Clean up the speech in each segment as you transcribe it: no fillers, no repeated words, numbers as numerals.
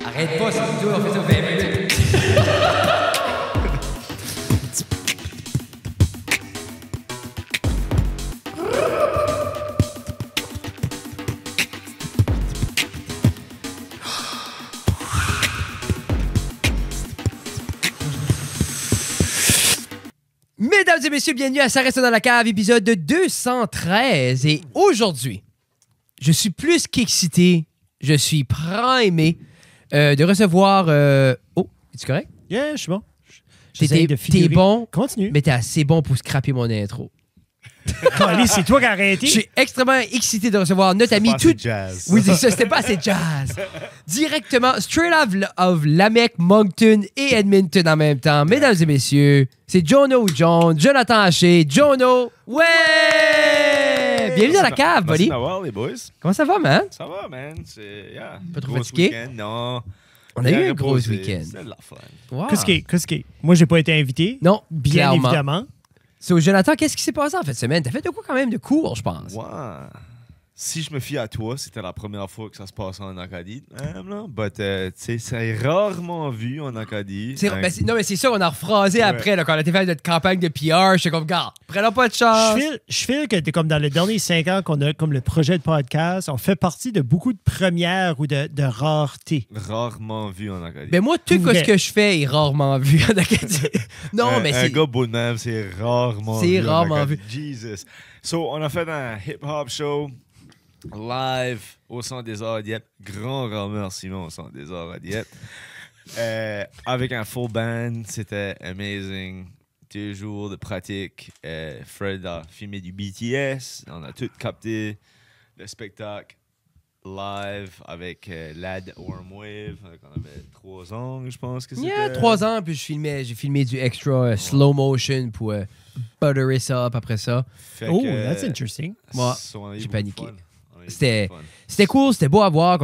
Arrête pas, c'est tout, on fait ça 20 minutes. Mesdames et messieurs, bienvenue à Ça reste dans la cave, épisode 213. Et aujourd'hui, je suis plus qu'excité, je suis primé de recevoir... Oh, es-tu correct? Yeah, je suis bon. J'essaie de T'es figurer. bon, Continue. mais t'es assez bon pour scraper mon intro. Allez, c'est toi qui as arrêté. Je suis extrêmement excité de recevoir notre ami tout... jazz. Oui, c'est ça, c'était pas assez jazz. Directement, straight of Lamec, Moncton et Edmonton en même temps. Mesdames et messieurs, c'est Jono Jones, Jonathan Haché, Jono. Ouais! Bienvenue dans la cave, buddy. Merci d'avoir, les boys. Comment ça va, man? Ça va, man. C'est, yeah. Pas trop Gros fatigué? week-end, non. On a eu Bien un gros reposé. week-end. C'est de la fun. Wow. Qu'est-ce qui est? Moi, j'ai pas été invité. Non, Bien clairement. évidemment. So, Jonathan, qu'est-ce qui s'est passé en fait semaine? T'as fait de quoi quand même de cool, je pense? Ouais. Si je me fie à toi, c'était la première fois que ça se passait en Acadie. But, tu sais, c'est rarement vu en Acadie. Non, mais c'est ça, on a rephrasé après, là, quand on a été faire notre campagne de PR. J'étais comme, gars, prenons pas de chance. Je file que t'es comme dans les derniers 5 ans qu'on a comme le projet de podcast, on fait partie de beaucoup de premières ou de raretés. Rarement vu en Acadie. Mais moi, tout ce que je fais est rarement vu en Acadie. Non, mais un c'est... gars beau de même, c'est rarement C'est vu. en rarement Acadie. vu. Jesus. So, on a fait un hip-hop show live au Centre des Arts à Dieppe. Grand remerciement au Centre des Arts à Dieppe. Avec un full band, c'était amazing. 2 jours de pratique. Fred a filmé du BTS. On a tout capté le spectacle live avec Lad Wormwave. On avait 3 ans, je pense que c'était. Yeah, 3 ans, puis j'ai filmé du extra slow motion pour butterer ça up après ça. Fait Oh, que, that's interesting. Moi, on a eu j'ai beaucoup de paniqué. fun. On a eu C'était- beaucoup de fun. C'était cool, c'était beau à voir.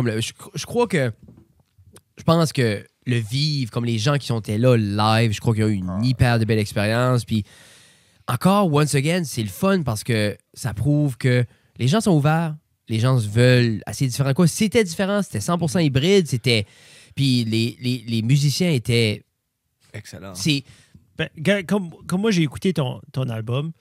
Je crois que... Je pense que le vivre, comme les gens qui sont là live, je crois qu'il y a eu une hyper de belle expérience. Puis encore, once again, c'est le fun parce que ça prouve que les gens sont ouverts, les gens veulent assez différents. Quoi, c'était différent, c'était 100% hybride, c'était... Puis les musiciens étaient... Excellent. C'est... Ben, gars, comme moi, j'ai écouté ton album,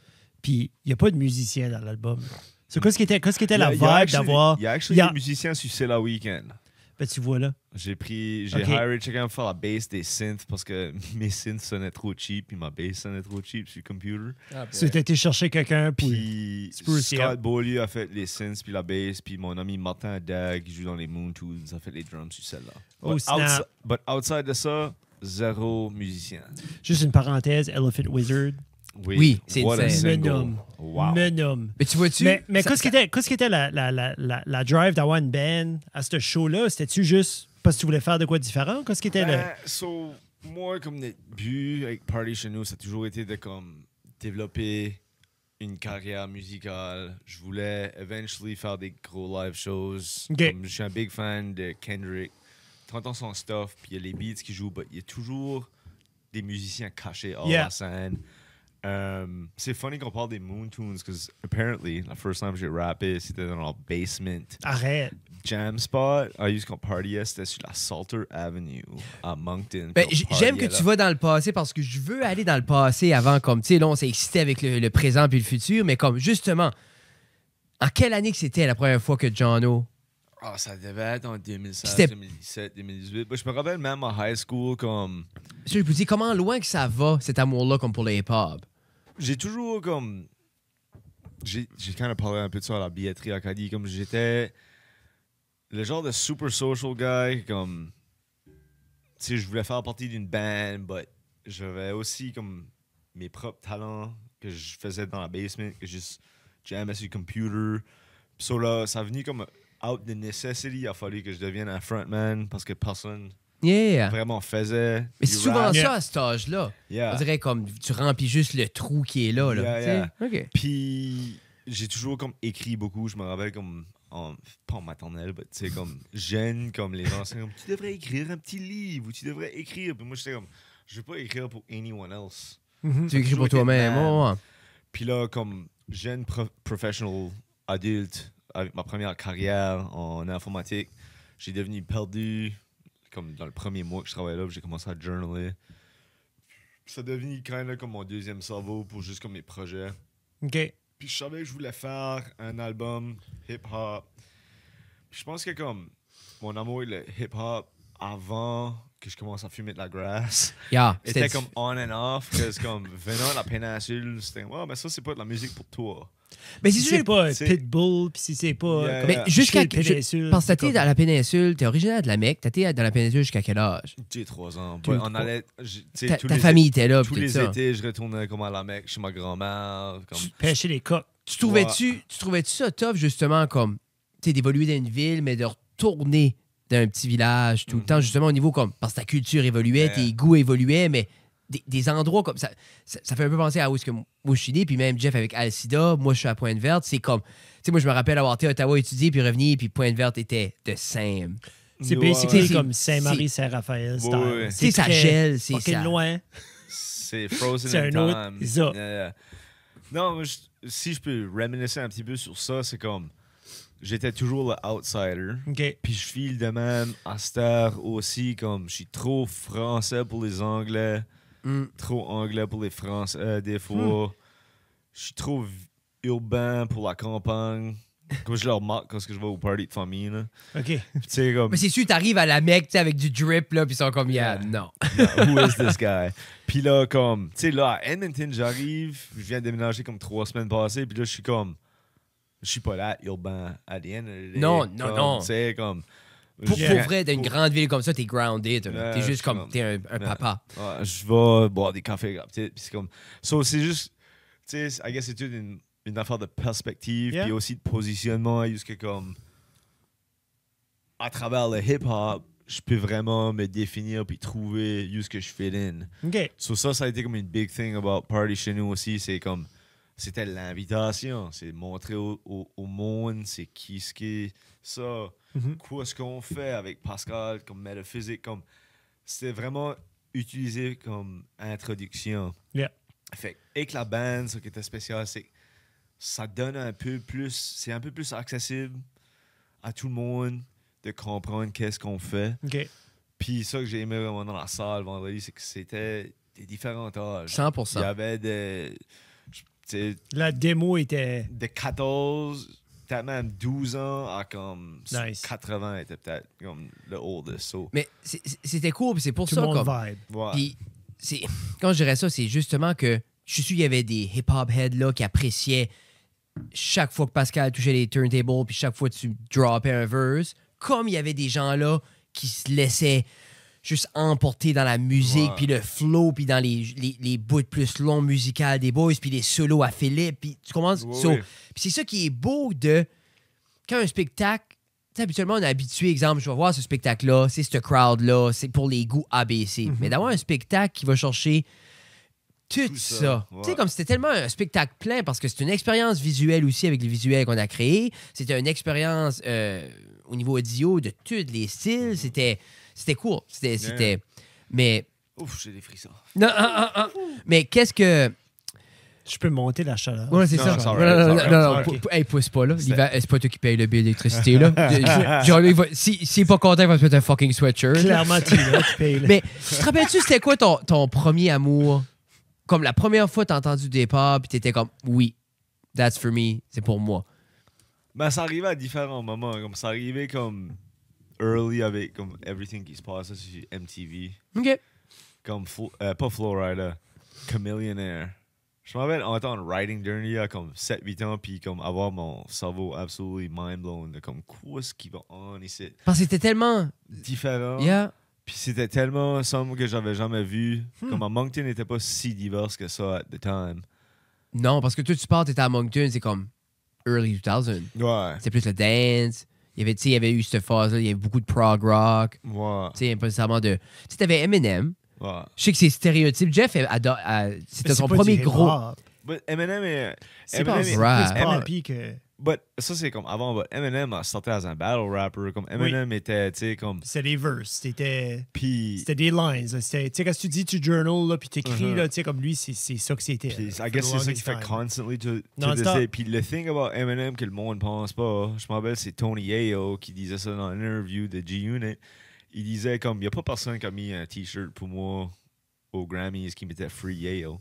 puis il n'y a pas de musicien dans l'album. C'est qu'est-ce qui était la vibe d'avoir... Il y a actually des musiciens sur C'est la Weekend. Ben, tu vois là. J'ai Ok. hiré quelqu'un pour faire la bass des synths parce que mes synths sonnaient trop cheap puis ma bass sonnait trop cheap sur le computer. Tu as été chercher quelqu'un, puis... Puis Spruce it Scott up. Beaulieu a fait les synths puis la bass puis mon ami Martin Dag qui joue dans les Moon Tools a fait les drums sur celle-là. Oh, snap. But outside de ça, zéro musicien. Juste une parenthèse, Elephant Wizard. Oui, c'est what a insane. single. Me nomme. Wow. Me nomme. Mais tu vois-tu... Mais ça- qu'est-ce qui était la drive d'avoir une band à ce show-là? C'était-tu juste parce que tu voulais faire de quoi de différent? Qu'est-ce qui était le... So, moi, comme le but avec Party chez nous, ça a toujours été de comme développer une carrière musicale. Je voulais eventually faire des gros live shows. Ok. Comme, je suis un big fan de Kendrick. T'entends son stuff, puis il y a les beats qui jouent, mais il y a toujours des musiciens cachés hors Yeah. la scène. C'est funny qu'on parle des Moon Tunes, parce que apparently, la first time que j'ai rappé, c'était dans leur basement. Arrête. Jam spot, I used qu'on partiait, c'était sur la Salter Avenue à Moncton. Ben, Puis on j'aime que partiait tu là. vas dans le passé parce que je veux aller dans le passé avant, comme, tu sais, là, on s'est excité avec le présent puis le futur, mais comme, justement, en quelle année que c'était la première fois que Jono... Ah, ça devait être en 2016, C'était- 2017, 2018. Ben, je me rappelle même en high school, comme... Je vous dis, comment loin que ça va, cet amour-là, comme pour le hip-hop? J'ai toujours, comme... J'ai quand même parlé un peu de ça à la billetterie à Acadie, comme j'étais le genre de super social guy, comme... Tu sais, je voulais faire partie d'une band, but j'avais aussi, comme, mes propres talents que je faisais dans la basement, que je jammais sur le computer. Puis so là, ça a venu comme out de necessity. Il a fallu que je devienne un frontman parce que personne Yeah! vraiment faisait. Mais c'est du souvent rap. ça à cet âge-là. Yeah. On dirait comme tu remplis juste le trou qui est là. Yeah, tu sais. yeah. OK. Puis j'ai toujours comme écrit beaucoup. Je me rappelle comme pas en maternelle, mais tu sais, comme jeune, comme les gens, c'est comme tu devrais écrire un petit livre ou tu devrais écrire. Puis moi, j'étais comme je veux pas écrire pour anyone else. Tu écris toujours pour toi-même. été man. Ouais. Puis là, comme jeune professional adulte, avec ma première carrière en informatique, j'ai devenu perdu. Comme dans le premier mois que je travaillais là, j'ai commencé à journaler. Ça a devenu kind of comme mon deuxième cerveau pour juste comme mes projets. OK. Puis je savais que je voulais faire un album hip-hop. Puis je pense que comme mon amour le hip-hop avant que je commence à fumer de la grasse Yeah, était comme on and off. Parce que comme venant de la péninsule, c'était mais ça c'est pas de la musique pour toi. Mais Si c'est pas c'est- Pitbull, puis si c'est pas... Yeah. comme- Mais jusqu'à. la péninsule, Parce que c'est t'étais comme- dans la péninsule, t'es originaire de la Mecque, t'étais dans la péninsule jusqu'à quel âge? J'ai 3 ans. Tu- On allait. Ta famille était là, Tous pis tout les ça. étés, je retournais comme à la Mecque chez ma grand-mère. Comme... Pêcher les coques. Tu trouvais-tu ça tough, justement, comme, tu sais, d'évoluer dans une ville, mais de retourner dans un petit village tout le temps, justement, au niveau comme, parce que ta culture évoluait, Yeah. tes goûts évoluaient, mais des endroits comme ça, ça fait un peu penser à où est-ce que moi je suis né, puis même Jeff avec Alcida, moi je suis à Pointe-Verte, c'est comme, tu sais, moi je me rappelle avoir été à Ottawa étudier, puis revenir, puis Pointe-Verte était de Sam. C'est Ouais, basically ouais. comme Saint-Marie-Saint-Raphaël. Ouais, ouais. Tu sais, ça gèle, c'est fucking ça. loin. C'est Frozen C'est in un autre- Time. c'est ça. Yeah. Non, moi, si je peux reminiscer un petit peu sur ça, c'est comme j'étais toujours le outsider. OK. Puis je file de même à cette heure aussi, comme je suis trop français pour les Anglais, Mm. trop anglais pour les Français des fois. Je suis trop urbain pour la campagne. Comme je leur marque quand je vais au party de famille. Là. OK. Puis tu sais, comme, Mais c'est sûr, t'arrives à la Mecque, tu sais, avec du drip, là, puis ils sont comme, yeah, Yeah. non. who is this guy? Puis là, comme, tu sais, là, à Edmonton, j'arrive, je viens de déménager comme 3 semaines passées, puis là, je suis comme, je suis pas là, urbain, à the end of the day. Non, Comme, non, non. Tu sais, comme... Pour je- vrai, d'une grande ville comme ça, t'es grounded. T'es Ouais, juste comme, comme- t'es un Ouais. papa. Ouais, je vais boire des cafés, tu sais, puis c'est comme... So, c'est juste, tu sais, I guess c'est toute une affaire de perspective, Yeah. puis aussi de positionnement, jusqu'à comme... À travers le hip-hop, je peux vraiment me définir puis trouver où ce que je fit in. OK. So ça a été comme une big thing about Party chez nous aussi. C'est comme, c'était l'invitation. C'est montrer au monde c'est qui ce qui est ça. Mhm. Quoi ce qu'on fait avec Pascal comme métaphysique. Comme, c'était vraiment utilisé comme introduction. Yeah. Fait avec la band, ce qui était spécial, c'est que ça donne un peu plus, c'est un peu plus accessible à tout le monde de comprendre qu'est-ce qu'on fait. OK. Puis ça que j'ai aimé vraiment dans la salle vendredi, c'est que c'était des différents âges. 100%. Il y avait des, tu sais, La démo était... de 14, peut-être même 12 ans à comme Nice. 80 était peut-être comme le oldest. So, Mais c'était cool, puis c'est pour Tout ça le monde comme. vibe. ouais. Puis, quand je dirais ça, c'est justement que je suis sûr qu'il y avait des hip-hop heads là qui appréciaient chaque fois que Pascal touchait les turntables, puis chaque fois que tu droppais un verse, comme il y avait des gens là qui se laissaient juste emporter dans la musique, Ouais. puis le flow, puis dans les bouts plus longs musicales des boys, puis les solos à Philippe, puis tu comprends? Ouais, So, ouais. puis c'est ça qui est beau de quand un spectacle, tu sais, habituellement on est habitué, exemple, je vais voir ce spectacle-là, c'est ce crowd-là, c'est pour les goûts ABC. Mais d'avoir un spectacle qui va chercher tout ça, ça. ouais. Tu sais, comme c'était tellement un spectacle plein parce que c'est une expérience visuelle aussi avec les visuels qu'on a créés. C'était une expérience au niveau audio de tous les styles. C'était cool. C'était. Mais. Ouf, j'ai des frissons. Non, mais qu'est-ce que. Je peux monter la chaleur. Ouais, c'est Non, ça. c'est Non, alright, non, c'est non, alright, non, c'est hey, pousse pas là. C'est- C'est pas toi qui paye le bill d'électricité là. Genre, lui, s'il est pas content, il va se mettre un fucking sweatshirt. là. Clairement, tu là, tu payes. Là. Mais tu te rappelles-tu, c'était quoi ton premier amour? Comme la première fois que t'as entendu du départ, puis t'étais comme, oui, that's for me, c'est pour moi. Ben, ça arrivait à différents moments. Comme, ça arrivait comme early avec comme everything qui se passait sur MTV. OK. Comme, pas Flowrider, Chameleonaire. Je me rappelle en étant en writing journey à comme 7-8 ans, puis comme avoir mon cerveau absolument mind blown de comme quoi ce qui va on ici. Parce que c'était tellement. Différent. Yeah. Puis c'était tellement somme que j'avais jamais vu. Comme à Moncton n'était pas si divers que ça at the time. Non, parce que toi, tu pars, t'étais à Moncton, c'est comme early 2000. Ouais. C'est plus le dance. Il y avait, tu sais, il y avait eu cette phase-là, il y avait beaucoup de prog rock. Ouais. Tu sais, pas nécessairement de. Tu sais, t'avais Eminem. Ouais. Je sais que c'est stéréotype. Jeff, c'était Mais son c'est pas premier du gros. hip-hop. But Eminem est. C'est pas Eminem est- rap. C'est pas Eminem- pire que... But ça, c'est comme avant. But Eminem a sorti as un battle rapper. Comme Eminem était, tu sais, comme. C'était des verses, c'était Puis, des lines. Tu sais, quand tu dis tu journal, là, puis t'écris, là, tu sais, comme lui, c'est ça que c'était. puis là, I guess for the c'est ça qu'il longest fait time. constantly to Non-stop. this day. Puis le thing about Eminem que le monde pense pas, je me rappelle, c'est Tony Yayo qui disait ça dans une interview de G-Unit. Il disait comme, il n'y a pas personne qui a mis un t-shirt pour moi aux Grammys qui mettait Free Yayo.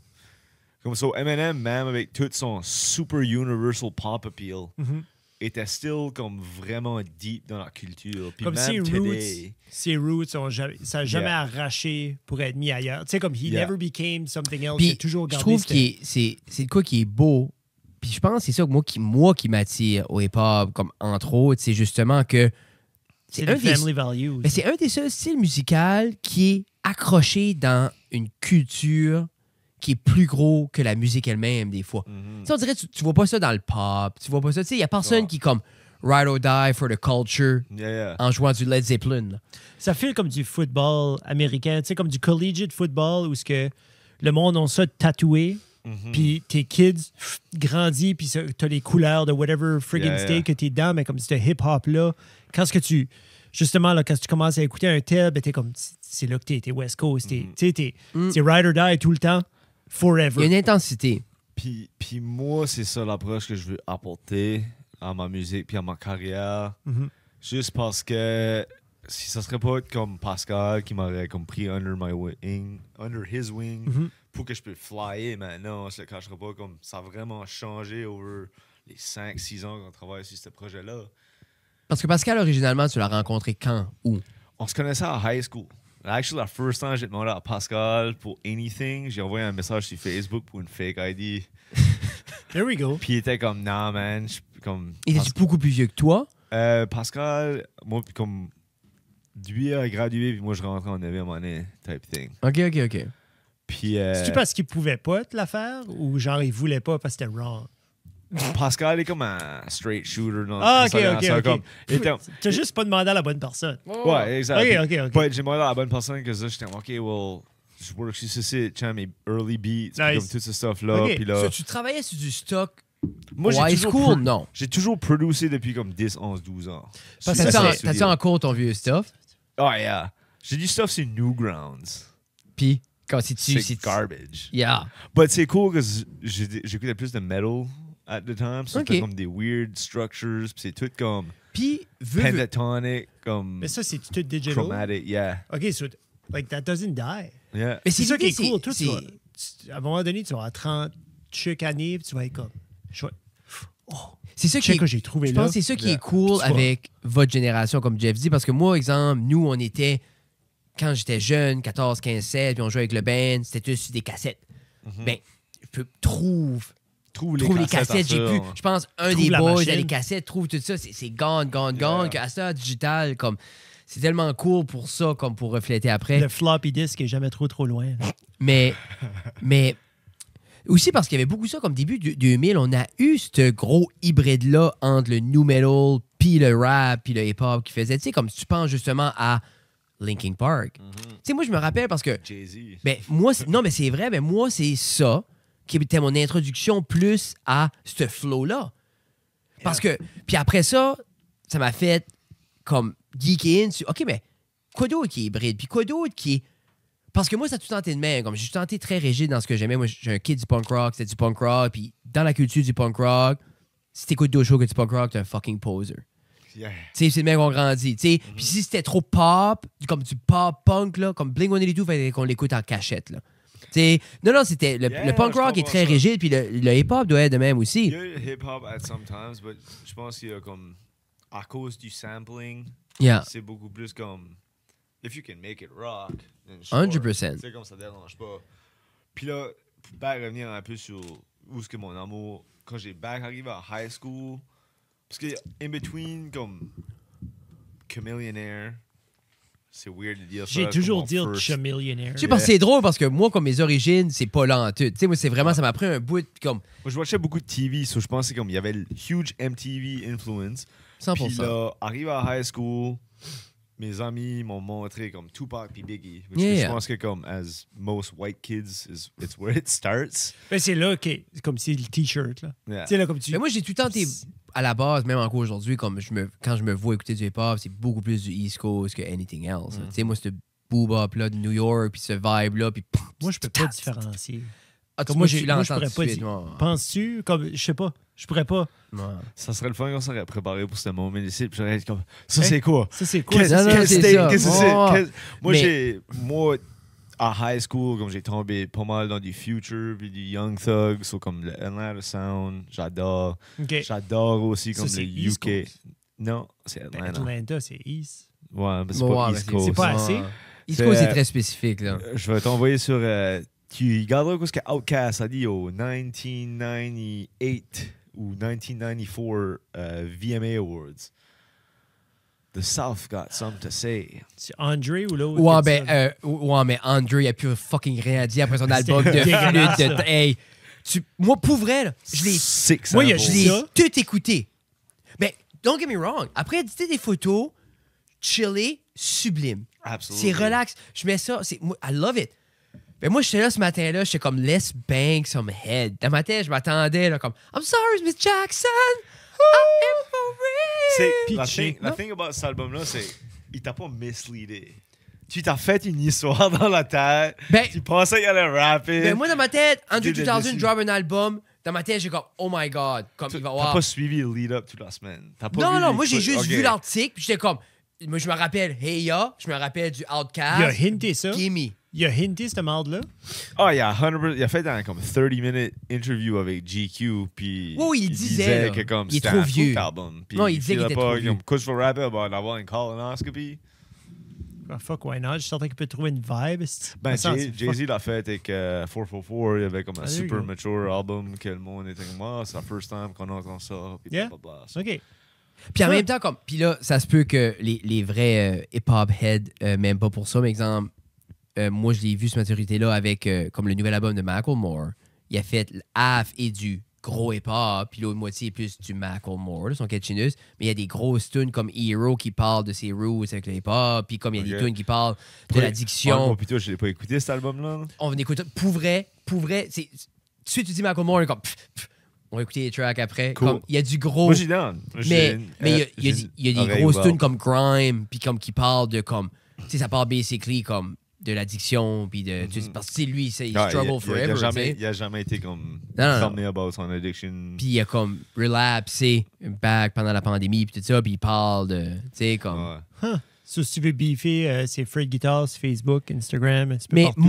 Comme ça, Eminem, même avec tout son super universal pop appeal, Mhm. était still comme vraiment deep dans la culture. Puis Comme même today, ses roots, ça n'a jamais Yeah. arraché pour être mis ailleurs. Tu sais, comme he Yeah. never became something else. Il Puis a toujours je gardé trouve cette- que c'est de quoi qui est beau. Puis je pense que c'est ça que moi qui m'attire au hip-hop, comme entre autres, c'est justement que c'est un les des, family values. mais c'est un des seuls styles musicaux qui est accroché dans une culture qui est plus gros que la musique elle-même, des fois. Mhm. Tu sais, on dirait, tu vois pas ça dans le pop, tu vois pas ça. Tu sais, il y a personne Ouais. qui, comme, ride or die for the culture Yeah. en jouant du Led Zeppelin. là. Ça fait comme du football américain, tu sais, comme du collegiate football où ce que le monde a ça tatoué, Mhm. puis tes kids grandissent, puis t'as les couleurs de whatever friggin' Yeah, state yeah. que t'es dans, mais comme ce hip-hop-là, quand ce que tu... Justement, là, quand tu commences à écouter un tel, ben t'es comme... C'est là que t'es West Coast. Tu sais, c'est ride or die tout le temps, Il y a forever. une intensité. Puis moi, c'est ça l'approche que je veux apporter à ma musique puis à ma carrière. Mhm. Juste parce que si ça serait pas comme Pascal qui m'aurait comme pris under his wing Mhm. pour que je puisse flyer maintenant, je le cacherai pas comme ça a vraiment changé over les 5-6 ans qu'on travaille sur ce projet-là. Parce que Pascal, originalement, tu l'as rencontré quand? Où? On se connaissait à high school. Actually, la first time j'ai demandé à Pascal pour anything, j'ai envoyé un message sur Facebook pour une fake ID. There we go. Puis il était comme, nah man, comme... Il était beaucoup plus vieux que toi? Pascal, moi, comme, lui a gradué, puis moi, je rentrais en 9e année, type thing. OK. Puis C'est-tu parce qu'il pouvait pas te la faire ou genre il voulait pas parce que c'était wrong? Pascal est comme un straight shooter. Dans Ah, ça, ok. comme, il était- T'as juste pas demandé à la bonne personne. ouais, exact. Ok. But j'ai demandé à la bonne personne que ça, j'étais OK, well, je work sur ceci, tu sais, mes early beats, puis Nice. comme tout ce stuff-là. Ok. Puis là, Tu travaillais sur du stock moi, au high school? Non. J'ai toujours produit depuis comme 10, 11, 12 ans. Parce Sur que le ça, T'as-tu studio. encore ton vieux stuff? Oh, yeah. J'ai du stuff sur Newgrounds. Puis, quand c'est-tu... C'est garbage. Yeah. But c'est cool parce que j'écoutais plus de metal at the time. So c'était Ok. comme des weird structures. Puis c'est tout comme Puis, veux... pentatonic, comme Mais ça, c'est tout digital. chromatic. Yeah. OK, so, like, that doesn't die. Yeah. Mais C'est ça qui est l'idée, cool. Toi, c'est- à un moment donné, tu vas à 30 chaque année, puis tu vas être comme... C'est ça qui Check est... que j'ai trouvé Je là. pense que c'est ça qui Yeah. est cool Tu vois. avec votre génération, comme Jeff dit, parce que moi, exemple, nous, on était, quand j'étais jeune, 14, 15, 16, puis on jouait avec le band, c'était tous sur des cassettes. Ben, trouve les cassettes. J'ai plus, je pense, un Trouve des la boys machine. dans les cassettes, trouve tout ça, c'est gone, Yeah. que à ça, digital, comme, c'est tellement cool pour ça, comme pour refléter après. Le floppy disk est jamais trop loin. là. Mais aussi parce qu'il y avait beaucoup ça comme début 2000, on a eu ce gros hybride-là entre le new metal, puis le rap, puis le hip-hop qui faisait, tu sais, comme si tu penses justement à Linkin Park. Tu sais, moi, je me rappelle parce que, Jay-Z. ben, moi, non, mais c'est vrai, mais moi, c'est ça qui était mon introduction plus à ce flow-là. Parce que, puis après ça, ça m'a fait comme geeker in sur, OK, mais quoi d'autre qui est hybride? Puis quoi d'autre qui est. Parce que moi, ça a tout tenté de même. Comme j'ai tenté très rigide dans ce que j'aimais. Moi, j'ai un kid du punk rock, c'était du punk rock. Puis dans la culture du punk rock, si t'écoutes d'autres choses que du punk rock, t'es un fucking poser. Yeah. Tu sais, c'est le mec qu'on grandit. Tu sais. Puis si c'était trop pop, comme du pop punk, là, comme Blink-182, fallait qu'on l'écoute en cachette. Là. Tu sais, non, c'était. Le Yeah, punk je rock est comprends très ça. rigide, puis le hip-hop doit être de même aussi. Il y a eu le hip-hop at sometimes, but je pense qu'il y a comme, à cause du sampling, Yeah. c'est beaucoup plus comme, if you can make it rock, then sure. 100%. C'est comme ça dérange pas. Puis là, pour back revenir un peu sur où est-ce que mon amour, quand j'ai back arrivé à high school, parce que in between, comme, Chameleonaire, c'est weird de dire ça. J'ai comme toujours mon dit first- millionnaire. Tu sais, parce que c'est drôle parce que moi, comme mes origines, c'est pas là en tout. Tu sais, moi, c'est vraiment, ça m'a pris un bout, puis comme Moi, je watchais beaucoup de TV, so je pensais comme il y avait le huge MTV influence. 100%. Puis là, arrivé à high school, mes amis m'ont montré comme Tupac puis Biggie. Yeah. Je pense que comme as most white kids, it's where it starts. Ben, c'est là que comme c'est le t-shirt là. Yeah. Tu sais là comme tu. Mais moi, j'ai tout le temps été, à la base, même encore aujourd'hui, comme quand je me vois écouter du hip-hop, c'est beaucoup plus du East Coast que anything else. Tu sais, moi, ce boob-up-là de New York, puis ce vibe-là, puis... Moi, je peux pas différencier. Ah, Comme moi, je tu pourrais l'entends pas tout de suite, dire. moi. Penses-tu comme je sais pas, je pourrais pas. Ouais. Ça serait le fun qu'on serait préparé pour ce moment ici. Puis j'aurais été comme, ça Hein? c'est quoi? Ça c'est quoi Qu'est-ce ça? Non, non, quel c'est state? ça. Qu'est-ce que c'est? Oh. Moi, Mais- moi, à high school, comme j'ai tombé pas mal dans du Future puis du Young Thug, so comme le Atlanta Sound, j'adore. OK. J'adore aussi Ça, comme c'est le East UK. Coast. Non, c'est Ben, Atlanta. Atlanta, c'est East. Ouais, mais c'est Ouais, pas mais East c'est- Coast. c'est pas assez. East C'est, Coast, c'est très spécifique, là. Je vais t'envoyer sur... tu regarderas ce que Outkast a dit au 1998 ou 1994 VMA Awards. The South got something to say. C'est Andre ou l'autre? Ouais, qui a dit ça? ouais, mais Andre, il a plus fucking rien à dire après son album de dégueulasse, flûte. ça. Hey, moi, pour vrai, là, je l'ai Six Moi, il y a samples. Je l'ai Ça? tout écouté. Mais, don't get me wrong. Après éditer des photos, chiller, sublime. Absolutely. C'est relax. Je mets ça. Moi, I love it. Mais moi, j'étais là ce matin-là, j'étais comme, let's bang some head. Dans ma tête, je m'attendais, là, comme, I'm sorry, Miss Jackson. I am for C'est real. la Pitché. thing about cet album-là, c'est il t'a pas misleadé. Tu t'as fait une histoire dans la tête. Ben- Tu pensais qu'il allait rapper. Mais moi, dans ma tête, Andrew T'étais 2000 déçu. drop un album. Dans ma tête, j'ai comme, oh my God. Comme, il va T'as avoir. pas suivi le lead-up toute la semaine. T'as pas Non, vu non, les moi, j'ai trucs. juste Ok. vu l'article, puis j'étais comme, moi, je me rappelle Hey Ya, je me rappelle du Il a Outkast. hinté ça. Gimme. Il a hinté cette marde-là. Ah, il a 100%, il a fait un comme 30-minute interview avec GQ, puis Oui, il disait, là, que comme il est c'était trop un vieux. faux album. Puis Non, il disait qu'il filait était pas, trop vieux. comme, Coach for Rapper va avoir une colonoscopie. Ah, fuck, why not? Je suis certain qu'il peut trouver une vibe. Ben, Ça, c'est Jay-Z l'a fait avec 444. Il y avait comme un Ah, there you super go. mature album que le monde était comme, ah, c'est la first time qu'on entend ça. Puis Yeah. blablabla. OK. Puis en Ça- même temps, comme, puis là, ça se peut que les vrais hip-hop heads, même pas pour ça, mais exemple, moi, je l'ai vu, cette maturité-là, avec comme le nouvel album de Macklemore. Il a fait half et du gros hip-hop, puis l'autre moitié est plus du Macklemore, là, son catchiness. Mais il y a des grosses tunes comme Hero qui parlent de ses roots avec le hip-hop, puis comme il y a des Ok. tunes qui parlent de Ouais. l'addiction. Moi, plutôt, je l'ai pas écouté cet album-là. On écoute pour vrai, c'est... Tout de suite, tu dis Macklemore, on est comme... on va écouter les tracks après. Cool. Comme, il y a du gros... Moi, j'ai down. Moi, j'ai Mais une- il y a j'ai il y a une des oreille grosses ouverte. tunes comme Grime, puis comme qui parlent de comme. Tu sais, ça parle basically comme de l'addiction, puis de. tu sais, parce que c'est lui, il Ah, struggle forever. tu sais. il a jamais été comme Non, non, non. fermé about son addiction. Puis il a comme relapsé back pendant la pandémie, puis tout ça, puis il parle de. Tu sais, comme. Ouais. So, si tu veux beefer, c'est Fred Guitar sur Facebook, Instagram, un petit peu Mais partout.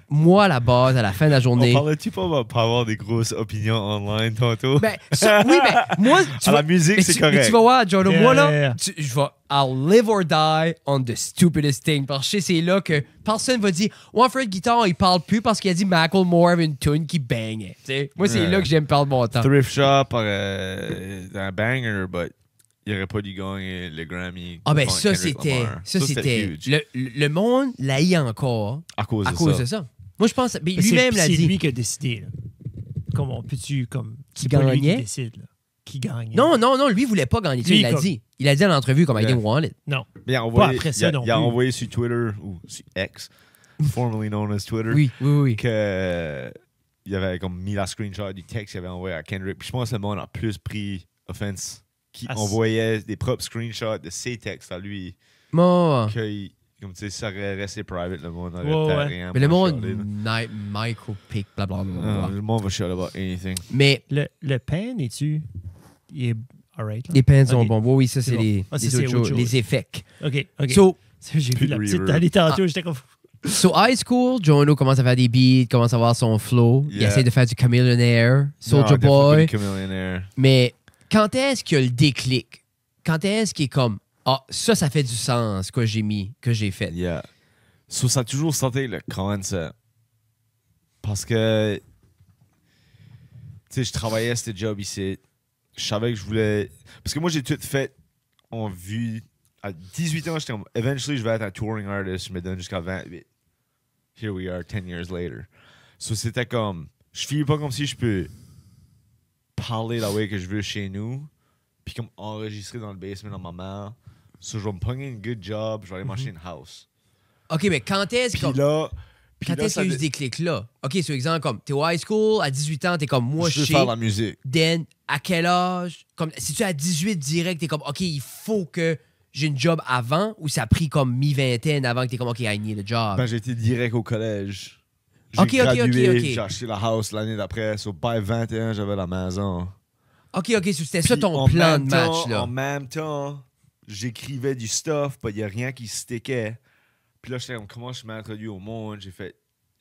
moi, à la base, à la fin de la On journée. parlait-tu pas avoir des grosses opinions online tantôt? Ben, ça, oui, mais moi. Tu À vois- la musique, mais c'est tu- Mais correct. tu vas voir, Jono, moi là, Yeah. je vais. I'll live or die on the stupidest thing. Parce que je sais, c'est là que personne va dire, ouais, Fred Guitar, il parle plus parce qu'il a dit Macklemore avait une tune qui bangait. Tu sais, moi, c'est Ouais. là que j'aime perdre mon temps. Thrift Shop, un banger, but il aurait pas dû gagner le Grammy. Ah, ben, contre ça, Kendrick c'était. Lamar. Ça, c'était. huge. Le monde l'haït encore À cause à de cause ça. de ça. Moi, je pense. Mais Mais lui-même l'a C'est dit. lui qui a décidé. Là. Comment peux-tu comme Qui c'est pas lui gagnait? qui décide là. Qui gagne Non, non, non, lui, il voulait pas gagner. Lui, Il l'a comme- dit. Il a dit à l'entrevue comme I Yeah. didn't want it. Non. Mais il a envoyé, après ça il a, non il a plus. envoyé sur Twitter, ou sur X, formerly known as Twitter, Oui, oui, oui. que il avait comme mis la screenshot du texte qu'il avait envoyé à Kendrick. Puis je pense que le monde a plus pris offense qui Ah, envoyait des propres screenshots de ses textes à lui. Moi. Que, comme tu sais, ça aurait resté private, le monde aurait Ouais, peut-être ouais. rien. Mais le pour monde, chialer, là. micro-pick, blablabla. Ah, le monde va chialer about anything. Mais Le pen, es-tu. Il est alright. là? les pins sont Ok. bons. Oui, ça, c'est C'est bon. les, Ah, ça, les c'est autres autre choses, chose. les effets. OK, OK. So, J'ai vu Plus la de petite reverb. aller tantôt, j'étais comme. high school, Jono commence à faire des beats, commence à avoir son flow. Il Yeah. essaie de faire du Chameleonaire, Soulja Non, Boy. definitely Chameleonaire. Mais quand est-ce qu'il y a le déclic? Quand est-ce qu'il est comme, ah, ça fait du sens, que j'ai mis, que j'ai fait? Yeah. So, ça a toujours sorti le concept. Parce que, tu sais, je travaillais à ce job ici. Je savais que je voulais. Parce que moi, j'ai tout fait en vue. À 18 ans, j'étais comme, eventually, je vais être un touring artist. Je me donne jusqu'à 28. Here we are, 10 years later. So, c'était comme, je file pas comme si je peux parler la way que je veux chez nous, puis comme enregistrer dans le basement de ma mère, So, je vais me pogner une good job, je vais aller m'acheter une house. OK, mais quand est-ce Puis comme- là, quand est-ce qu'il y a eu ce déclic-là? OK, sur exemple, comme t'es au high school, à 18 ans, t'es comme moi, je veux sais. faire la musique. Then, à quel âge? Comme, si tu es à 18 direct, t'es comme, OK, il faut que j'ai une job avant, ou ça a pris comme mi-vingtaine avant que t'es comme, OK, I need a job? Ben, j'étais direct au collège. J'ai Ok, ok, gradué, ok, ok. j'ai acheté la house l'année d'après. So, by 21, j'avais la maison. OK, so c'était ça Puis ton en plan même de temps- match, là. En même temps, j'écrivais du stuff, mais il n'y a rien qui stickait. Puis là, j'étais comme, comment je m'introduis au monde?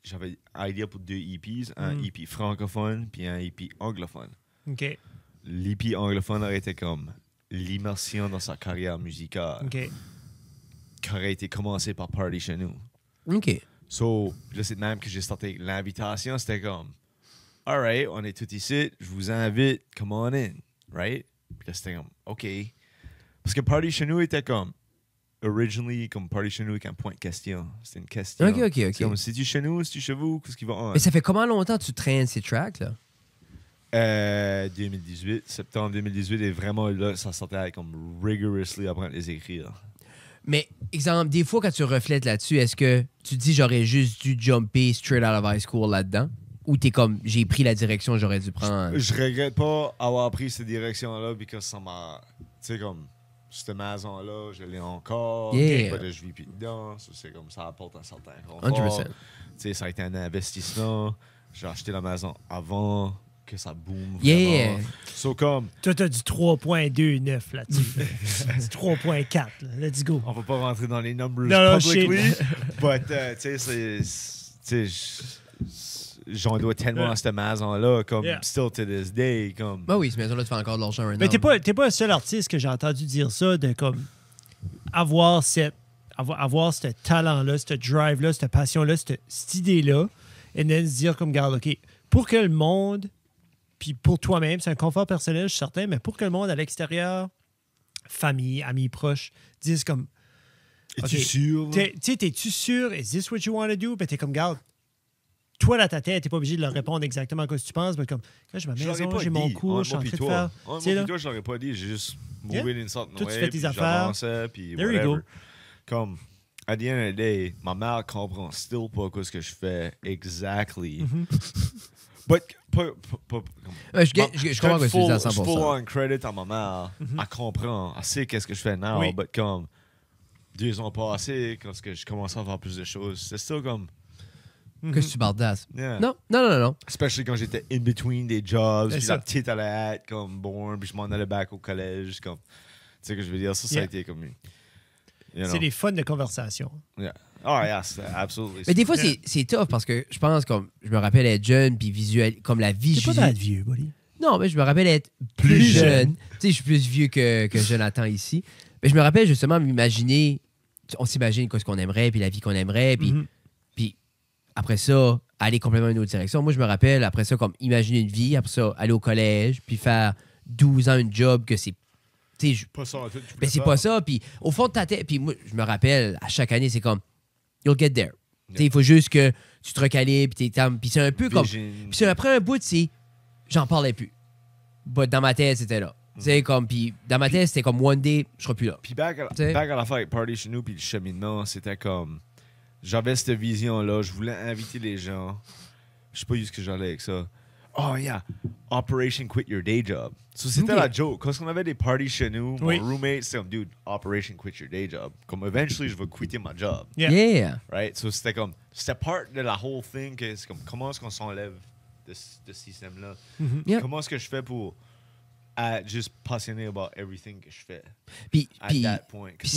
J'avais idea pour 2 EPs, un EP francophone puis un EP anglophone. OK. L'EP anglophone aurait été comme l'immersion dans sa carrière musicale, OK. qui aurait été commencée par Party chez nous. OK. So, là, c'est de même que j'ai starté l'invitation. C'était comme, all right, on est tous ici, je vous invite, come on in, right? Puis là, c'était comme, OK. Parce que Party chez nous était comme, originally, comme Party chez nous avec un point de question. C'était une question. OK. C'est comme, c'est-tu chez nous, c'est-tu chez vous, qu'est-ce qui va on? Mais ça fait comment longtemps que tu traînes ces tracks, là? 2018, septembre 2018, et vraiment là, ça sortait comme rigorously après de les écrire. Mais, exemple, des fois, quand tu reflètes là-dessus, est-ce que tu dis j'aurais juste dû jumper straight out of high school là-dedans? Ou t'es comme, j'ai pris la direction que j'aurais dû prendre? Je regrette pas avoir pris cette direction-là, parce que ça m'a. Tu sais, comme, cette maison-là, je l'ai encore. Yeah. Pas de je vis plus dedans. Ça, c'est comme ça apporte un certain confort. 100%. Tu sais, ça a été un investissement. J'ai acheté la maison avant que ça boom. Yeah. Vraiment. So, comme, Toi, t'as du 3.29 là-dessus. du 3.4. Là. Let's go. on va pas rentrer dans les numbers Non, publicly, but, tu sais, j'en dois tellement à cette maison-là, comme, Yeah. still to this day, comme. Ben oui, cette maison-là, tu fais encore de l'argent right Mais now. t'es pas le seul artiste que j'ai entendu dire ça, de comme avoir ce talent-là, ce drive-là, cette passion-là, cette idée-là, et then se dire comme, regarde, OK, pour que le monde, puis pour toi-même, c'est un confort personnel, je suis certain, mais pour que le monde à l'extérieur, famille, amis proches, disent comme, Es-tu OK, sûr? tu sais, t'es-tu sûr? Is this what you want to do? Ben, t'es comme, regarde, toi, dans ta tête, t'es pas obligé de leur répondre exactement à quoi tu penses, mais comme, là, j'ai ma Je l'aurais maison, pas j'ai mon dit. cours, je suis en train de faire. Moi, Tu sais, là, puis toi, je l'aurais pas dit. J'ai juste Yeah. mové d'une sorte Toi, tu way, fais tes puis affaires. j'avançais, puis There you whatever. go. Comme, at the end of the day, ma mère comprend still pas ce que je fais exactly. But, comme, Je comprends ce que tu dis à 100%. full on credit à ma mère. Elle comprend. Elle sait qu'est-ce que je fais now. Oui. But comme, 2 ans passés, quand je commençais à faire plus de choses, c'est still comme, Que tu bardasses. yeah. Non. Especially quand j'étais in between des jobs, C'est puis ça. la petite allait être comme born, puis je m'en allais back au collège, comme, tu sais que je veux dire, ça Yeah. a été comme, you know. c'est des fun de conversation. Yeah. Oh yes, absolutely. Mais des fois, Yeah. c'est tough parce que je pense, comme, je me rappelle être jeune, puis visuel, comme la vie. T'es pas dans le vieux, buddy. Non, mais je me rappelle être plus jeune. Tu sais, je suis plus vieux que Jonathan ici. Mais je me rappelle justement m'imaginer, on s'imagine quoi ce qu'on aimerait, puis la vie qu'on aimerait, puis après ça, aller complètement dans une autre direction. Moi, je me rappelle, après ça, comme imaginer une vie, après ça, aller au collège, puis faire 12 ans une job que c'est. Tu sais, pas ça en tout. ben, c'est pas ça. Puis au fond de ta tête, puis moi, je me rappelle, à chaque année, c'est comme, you'll get there. Tu sais, il faut juste que tu te recalibres, puis puis c'est un peu comme. Puis c'est après un bout, c'est. J'en parlais plus. But dans ma tête, c'était là. Tu sais, comme. Puis dans ma tête, c'était comme one day, je serai plus là. Puis back T'sais. à la fête, Party chez nous, puis le cheminement, c'était comme, j'avais cette vision-là, je voulais inviter les gens. Je sais pas où ce que j'allais avec ça. Oh yeah, Operation Quit Your Day Job. So, c'était Ok. la joke. Quand on avait des parties chez nous, Oui. mon roommate, c'était comme, dude, Operation Quit Your Day Job. Comme, eventually, je vais quitter ma job. Yeah. Yeah. Right? So, c'était comme, c'était part de la whole thing, que c'est comme, comment est-ce qu'on s'enlève de ce système-là? Yeah. Comment est-ce que je fais pour être juste passionné about everything que je fais Puis, at puis, that point? puis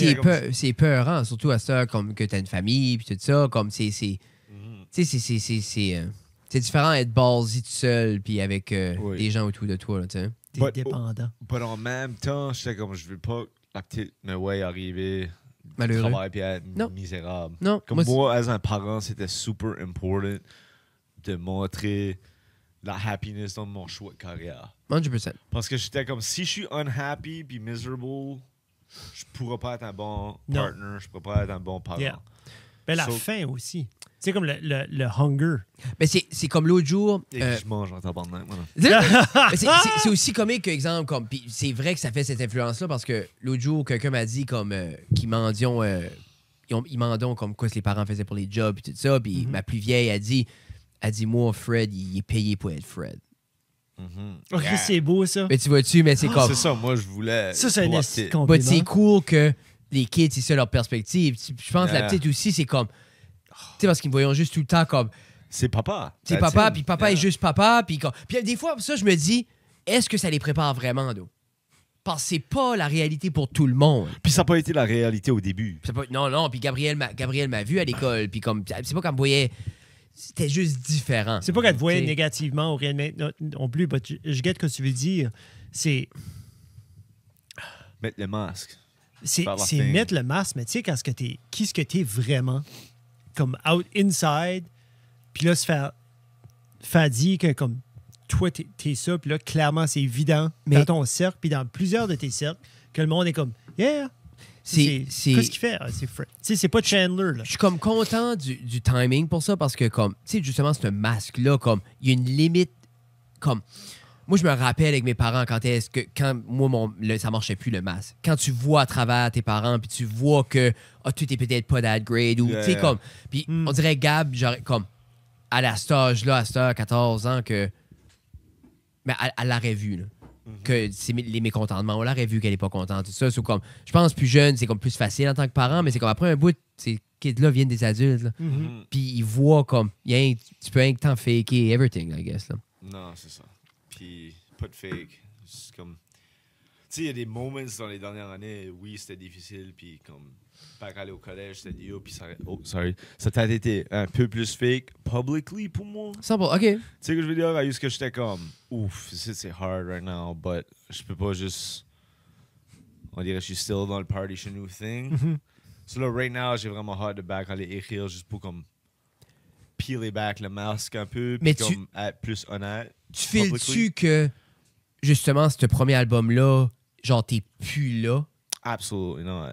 c'est peurant, surtout à ça, comme que t'as une famille, puis tout ça, comme c'est. Tu sais, c'est différent d'être ballsy tout seul, puis avec Oui. des gens autour de toi, là, tu sais. T'es But- dépendant. Mais en même temps, j'étais comme, je veux pas que la petite me voie arriver, Malheureux. travailler puis être Non. misérable. Non, Comme moi, moi, as un parent, c'était super important de montrer la happiness dans mon choix de carrière. 100%. Parce que j'étais comme, si je suis unhappy puis miserable, je pourrais pas être un bon Non. partner, je pourrais pas être un bon parent. Yeah. Ben, la So- fin aussi. sais, comme le hunger. Mais c'est comme l'autre jour. Et que je mange en tabarnak, moi. Mais c'est aussi comique, exemple, comme. Puis c'est vrai que ça fait cette influence-là parce que l'autre jour, quelqu'un m'a dit comme qu'ils mendions. Ils mendions comme quoi ce que les parents faisaient pour les jobs et tout ça. Puis ma plus vieille a dit moi, Fred, il est payé pour être Fred. Ok, c'est beau, ça. Mais tu vois-tu, mais c'est comme. C'est ça, moi, je voulais. Ça, c'est un esti de Mais compliment. c'est cool que les kids, c'est ça leur perspective. Je pense que la petite aussi, c'est comme. Tu sais, parce qu'ils me voyons juste tout le temps comme. C'est papa. C'est papa, puis papa est juste papa. Puis des fois, ça, je me dis, est-ce que ça les prépare vraiment, d'eau? Parce que c'est pas la réalité pour tout le monde. Puis ça n'a pas été la réalité au début. Non, puis Gabriel m'a vu à l'école, puis comme. C'est pas qu'elle me voyait. C'était juste différent. C'est pas qu'elle te voyait T'sais. négativement ou rien non plus. Je guette ce que tu veux dire. C'est Mettre le masque. c'est Faire la thing. mettre le masque, mais tu sais, qui ce que t'es vraiment, comme inside, puis là, se faire dire que comme toi, t'es ça, puis là, clairement, c'est évident dans ton cercle, puis dans plusieurs de tes cercles, que le monde est comme, yeah! Qu'est-ce qu'il fait? Ah, c'est Fred. Tu sais, c'est pas Chandler, là. Je suis comme content du timing pour ça parce que, comme, tu sais, justement, ce masque-là, comme, il y a une limite, comme. Moi, je me rappelle avec mes parents quand moi, ça marchait plus le masque. Quand tu vois à travers tes parents, puis tu vois que tu t'es peut-être pas that grade, ou, tu sais, comme. Puis on dirait Gab, genre, comme, à cet âge-là, à cette heure, 14 ans, que. Mais elle l'aurait vu, là. Que c'est les mécontentements. On l'aurait vu qu'elle n'est pas contente. Tout ça, c'est comme, je pense plus jeune, c'est comme plus facile en tant que parent, mais c'est comme après un bout, ces kids-là viennent des adultes. Là. Puis ils voient comme, tu peux rien que t'en faker everything, I guess. Là. Non, c'est ça. Puis pas de fake. C'est comme. Tu sais, il y a des moments dans les dernières années, oui, c'était difficile, puis comme. Pas aller au collège, c'était dur, puis ça. Oh, sorry. Ça t'a été un peu plus fake publicly pour moi. 100%, OK. Tu sais ce que je veux dire? À ce que j'étais comme, ouf, c'est hard right now, but je peux pas juste. On dirait que je suis still dans le party chez nous thing. So là, right now, j'ai vraiment hard de back aller écrire juste pour comme. Peeler back le masque un peu, puis Mais comme être plus honnête. Tu files-tu que, justement, ce premier album-là, genre, t'es plus là? Absolutely not.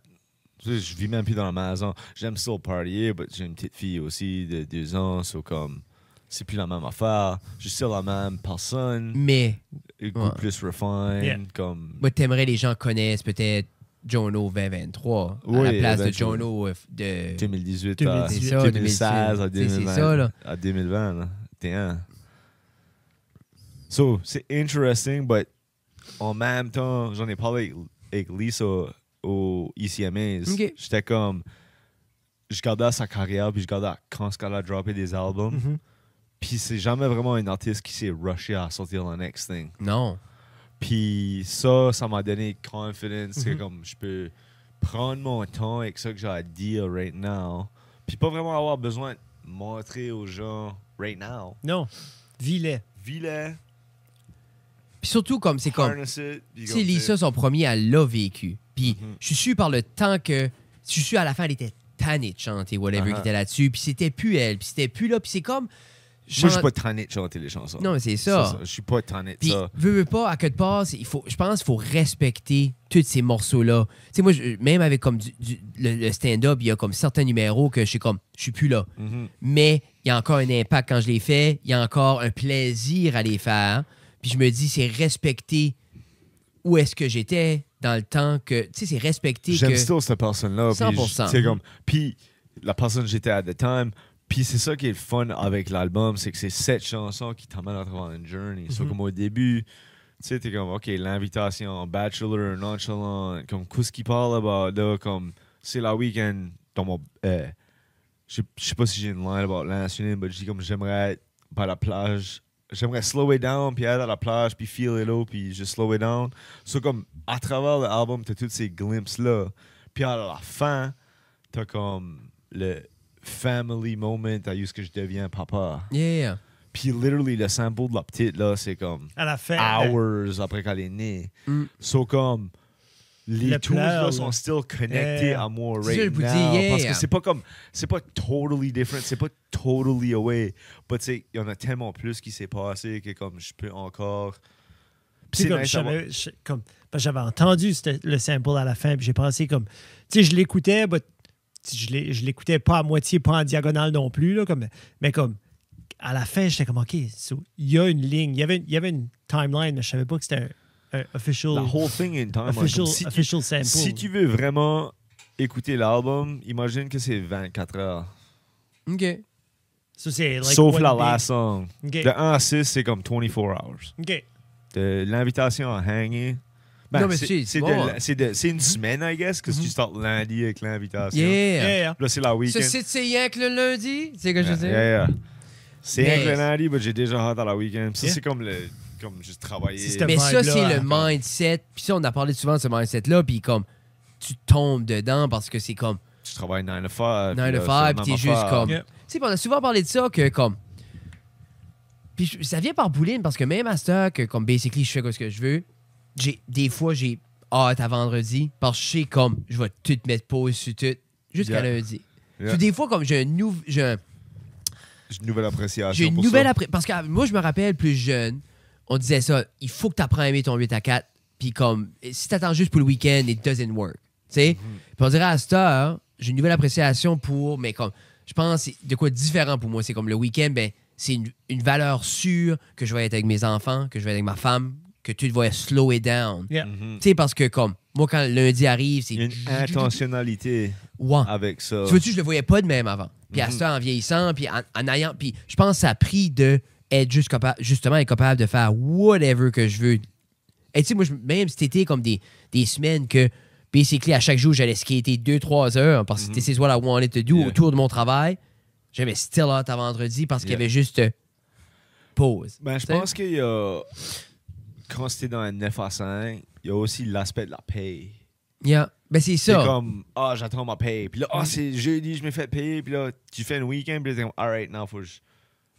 Tu sais, je vis même plus dans la maison. J'aime still partier, mais j'ai une petite fille aussi de 2 ans, so comme. C'est plus la même affaire. Je suis still la même personne. Mais, Beaucoup plus refined. Yeah. Comme. moi, t'aimerais les gens connaissent peut-être Jono 2023 à Oui, la place de eventually. Jono de 2018 2018, à c'est ça, 2016 à 2018. 2020. C'est ça, là. À 2020, là. T'es un. So, c'est interesting, but en même temps, j'en ai parlé avec Lisa au ECMAs. Ok. J'étais comme. Je regardais sa carrière, puis je regardais quand elle a droppé des albums. Puis c'est jamais vraiment un artiste qui s'est rushé à sortir le next thing. Non. Puis ça m'a donné confidence que comme je peux prendre mon temps avec ça que j'ai à dire right now. Puis pas vraiment avoir besoin de montrer aux gens right now. Non. Vis-les. Vis-le, Puis surtout, comme c'est comme. harness it. puis Tu sais, comme, Lisa, son premier, elle l'a vécu. Puis je suis sûr par le temps que. Je suis sûr à la fin, elle était tannée de chanter, whatever, qui était là-dessus. Puis c'était plus elle. Puis c'était plus là. Puis c'est comme. Moi, je suis pas tanné de chanter les chansons. Non, mais c'est ça. Je suis pas tanné de Puis, ça. veux pas, à quelque part, je pense qu'il faut respecter tous ces morceaux-là. Tu sais, moi, même avec comme le stand-up, il y a comme certains numéros que je suis plus là. Mais il y a encore un impact quand je les fais. Il y a encore un plaisir à les faire. Puis je me dis, c'est respecter où est-ce que j'étais dans le temps que... Tu sais, c'est respecter J'aime que... still cette personne-là. 100%. Puis la personne que j'étais at the time. Puis c'est ça qui est le fun avec l'album, c'est que c'est 7 chansons qui t'amènent à travers une journey. So, comme au début, tu sais, t'es comme, OK, l'invitation, Bachelor, Nonchalant, comme, qu'est-ce qu'il parle about, là, comme, c'est la week-end, dans mon, je sais pas si j'ai une line about l'insuline, mais je dis comme, j'aimerais être par la plage, j'aimerais slow it down, puis être à la plage, puis feel it out, puis juste slow it down. So, comme, à travers l'album, t'as tous ces glimpses-là. Puis à la fin, t'as comme, le family moment à ce que je deviens papa. Yeah. Puis literally le sample de la petite là, c'est comme À la fin. hours après qu'elle est née. So comme les Le tools pleur, là sont là. still connectés à moi C'est ça, right je vous now. dis, yeah. Parce que c'est pas totally different, c'est pas totally away. But tu sais, il y en a tellement plus qui s'est passé que comme je peux encore. Puis C'est comme, nice d'avoir- parce que j'avais entendu le sample à la fin, puis j'ai pensé comme, tu sais, je l'écoutais, but je l'écoutais pas à moitié, pas en diagonale non plus, là, mais comme à la fin, j'étais comme, OK, il y a une ligne. Il y avait une timeline, mais je savais pas que c'était un official, La whole thing in time. official sample. Si tu veux vraiment écouter l'album, imagine que c'est 24 heures. OK. Ça, c'est like Sauf one la big- last song. OK. De 1 à 6, c'est comme 24 hours. OK. De l'invitation à hanger. Ben, Non, mais c'est bon, hein. c'est une semaine, I guess, que tu starts lundi avec l'invitation. Yeah. Là, c'est la week-end. C'est rien que le lundi? C'est ce que je dis? Yeah. C'est rien Mais- que le lundi, mais j'ai déjà hâte à la week-end. Ça, Yeah. c'est comme juste travailler. Système. Mais ça, vibe-là, c'est le encore. mindset. Puis ça, on a parlé souvent de ce mindset-là. Puis comme, tu tombes dedans parce que c'est comme Tu travailles 9 to 5. 9 to 5, puis t'es juste comme... Yeah. Tu sais, puis on a souvent parlé de ça que comme... Puis ça vient par bouline parce que même à ce temps que comme basically je fais ce que je veux, des fois j'ai hâte à vendredi parce que je sais comme je vais tout mettre pause sur tout jusqu'à Yeah. lundi. Yeah. Puis des fois comme j'ai une nouvelle appréciation. j'ai une pour nouvelle ça. parce que moi je me rappelle plus jeune, on disait ça, il faut que tu apprennes à aimer ton 8 à 4 puis comme si t'attends juste pour le week-end, it doesn't work. Tu sais? Puis on dirait à cette heure, j'ai une nouvelle appréciation pour mais comme je pense que c'est de quoi différent pour moi, c'est comme le week-end ben c'est une valeur sûre que je vais être avec mes enfants, que je vais être avec ma femme, que tout va slow it down. Yeah. Mhm. Tu sais, parce que comme, moi, quand le lundi arrive, c'est... Il y a une intentionnalité Ouais. avec ça. Tu vois-tu, je le voyais pas de même avant. Puis à ça, en vieillissant, puis en ayant... Puis je pense que ça a pris de être justement être capable de faire whatever que je veux. Et tu sais, moi, même si c'était comme des semaines que, basically, à chaque jour, j'allais skater 2-3 heures parce que this is what I wanted to do Yeah. autour de mon travail, j'avais still hâte à vendredi parce qu'il y Yeah. avait juste pause. Ben, je Tu sais? pense qu'il y a. Quand c'était dans un 9 à 5, il y a aussi l'aspect de la paye. Yeah. Ben, c'est C'est ça. comme, j'attends ma paye. Puis là, c'est jeudi, je me fais payer. Puis là, tu fais un week-end. Puis là, t'es comme, alright, now, faut que je.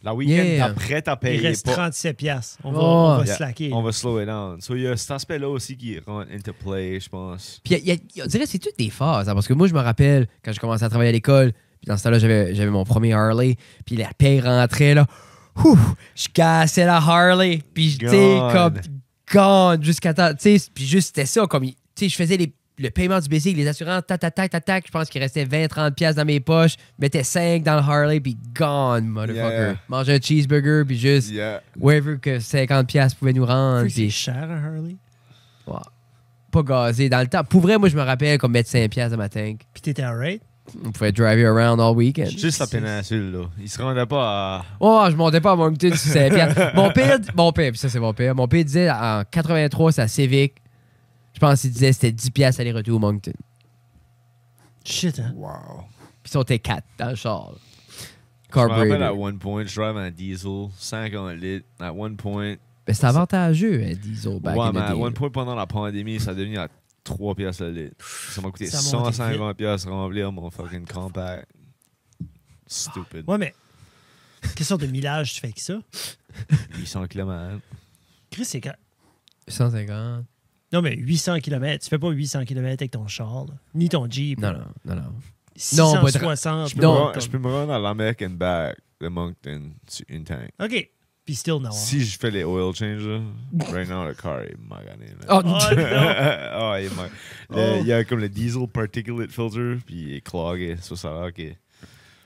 La week-end, Yeah. d'après ta paye. Il reste pas- 37 piastres. On Oh. va Yeah. slacker. On va slow it down. So, il y a cet aspect-là aussi qui rentre into play, je pense. Puis on dirait que c'est toutes des phases. Hein, parce que moi, je me rappelle quand je commençais à travailler à l'école, puis dans ce temps-là, j'avais mon premier Harley, puis la paye rentrait, là. Ouh, je cassais la Harley, puis tu sais, Gone. comme gone jusqu'à temps. Tu sais, puis juste c'était ça, comme, tu sais, je faisais le paiement du basic, les assurances, tac. Je pense qu'il restait 20-30$ piastres dans mes poches, je mettais 5 dans le Harley, puis gone, motherfucker. Yeah. Mangeais un cheeseburger, puis juste, Yeah. wherever que 50$ piastres pouvaient nous rendre. C'est Puis, cher, un Harley. ouais, pas gazé. Dans le temps, pour vrai, moi, je me rappelle comme mettre 5$ piastres dans ma tank. Puis t'étais alright. On pouvait driver around all weekend. Juste la péninsule, là. Il se rendait pas à. Oh, je montais pas à Moncton sur 5 piastres. Mon père, puis ça c'est mon père. Mon père disait en 83, c'est à Civic. Je pense qu'il disait que c'était 10 piastres aller-retour au Moncton. Shit, hein. Wow. Puis on était 4 dans le char. Je me rappelle, Carburetor. à one point, je drive un diesel, 50 litres. At one point. Ben, c'est avantageux, hein, diesel, back Ouais, in the mais à day. one point, pendant la pandémie, ça a devenu à 3 piastres le litre. Ça m'a coûté Ça a monté 150 piastres remplir mon fucking compact. Stupid. Ouais, mais quelle sorte de millage tu fais avec ça? 800 km. Chris, c'est quand... 150. Non, mais 800 km. Tu fais pas 800 km avec ton char, là. Ni ton Jeep. Non. 660. Non, Je peux me rendre à l'American back de Moncton sur une tank. OK. Puis still, non. Si je fais les oil changes, là, right now, le car est magané. là. Oh, Oh, non. Ah, il est Oh. il y a comme le diesel particulate filter, puis il est clogué. Ça, ça a l'air que.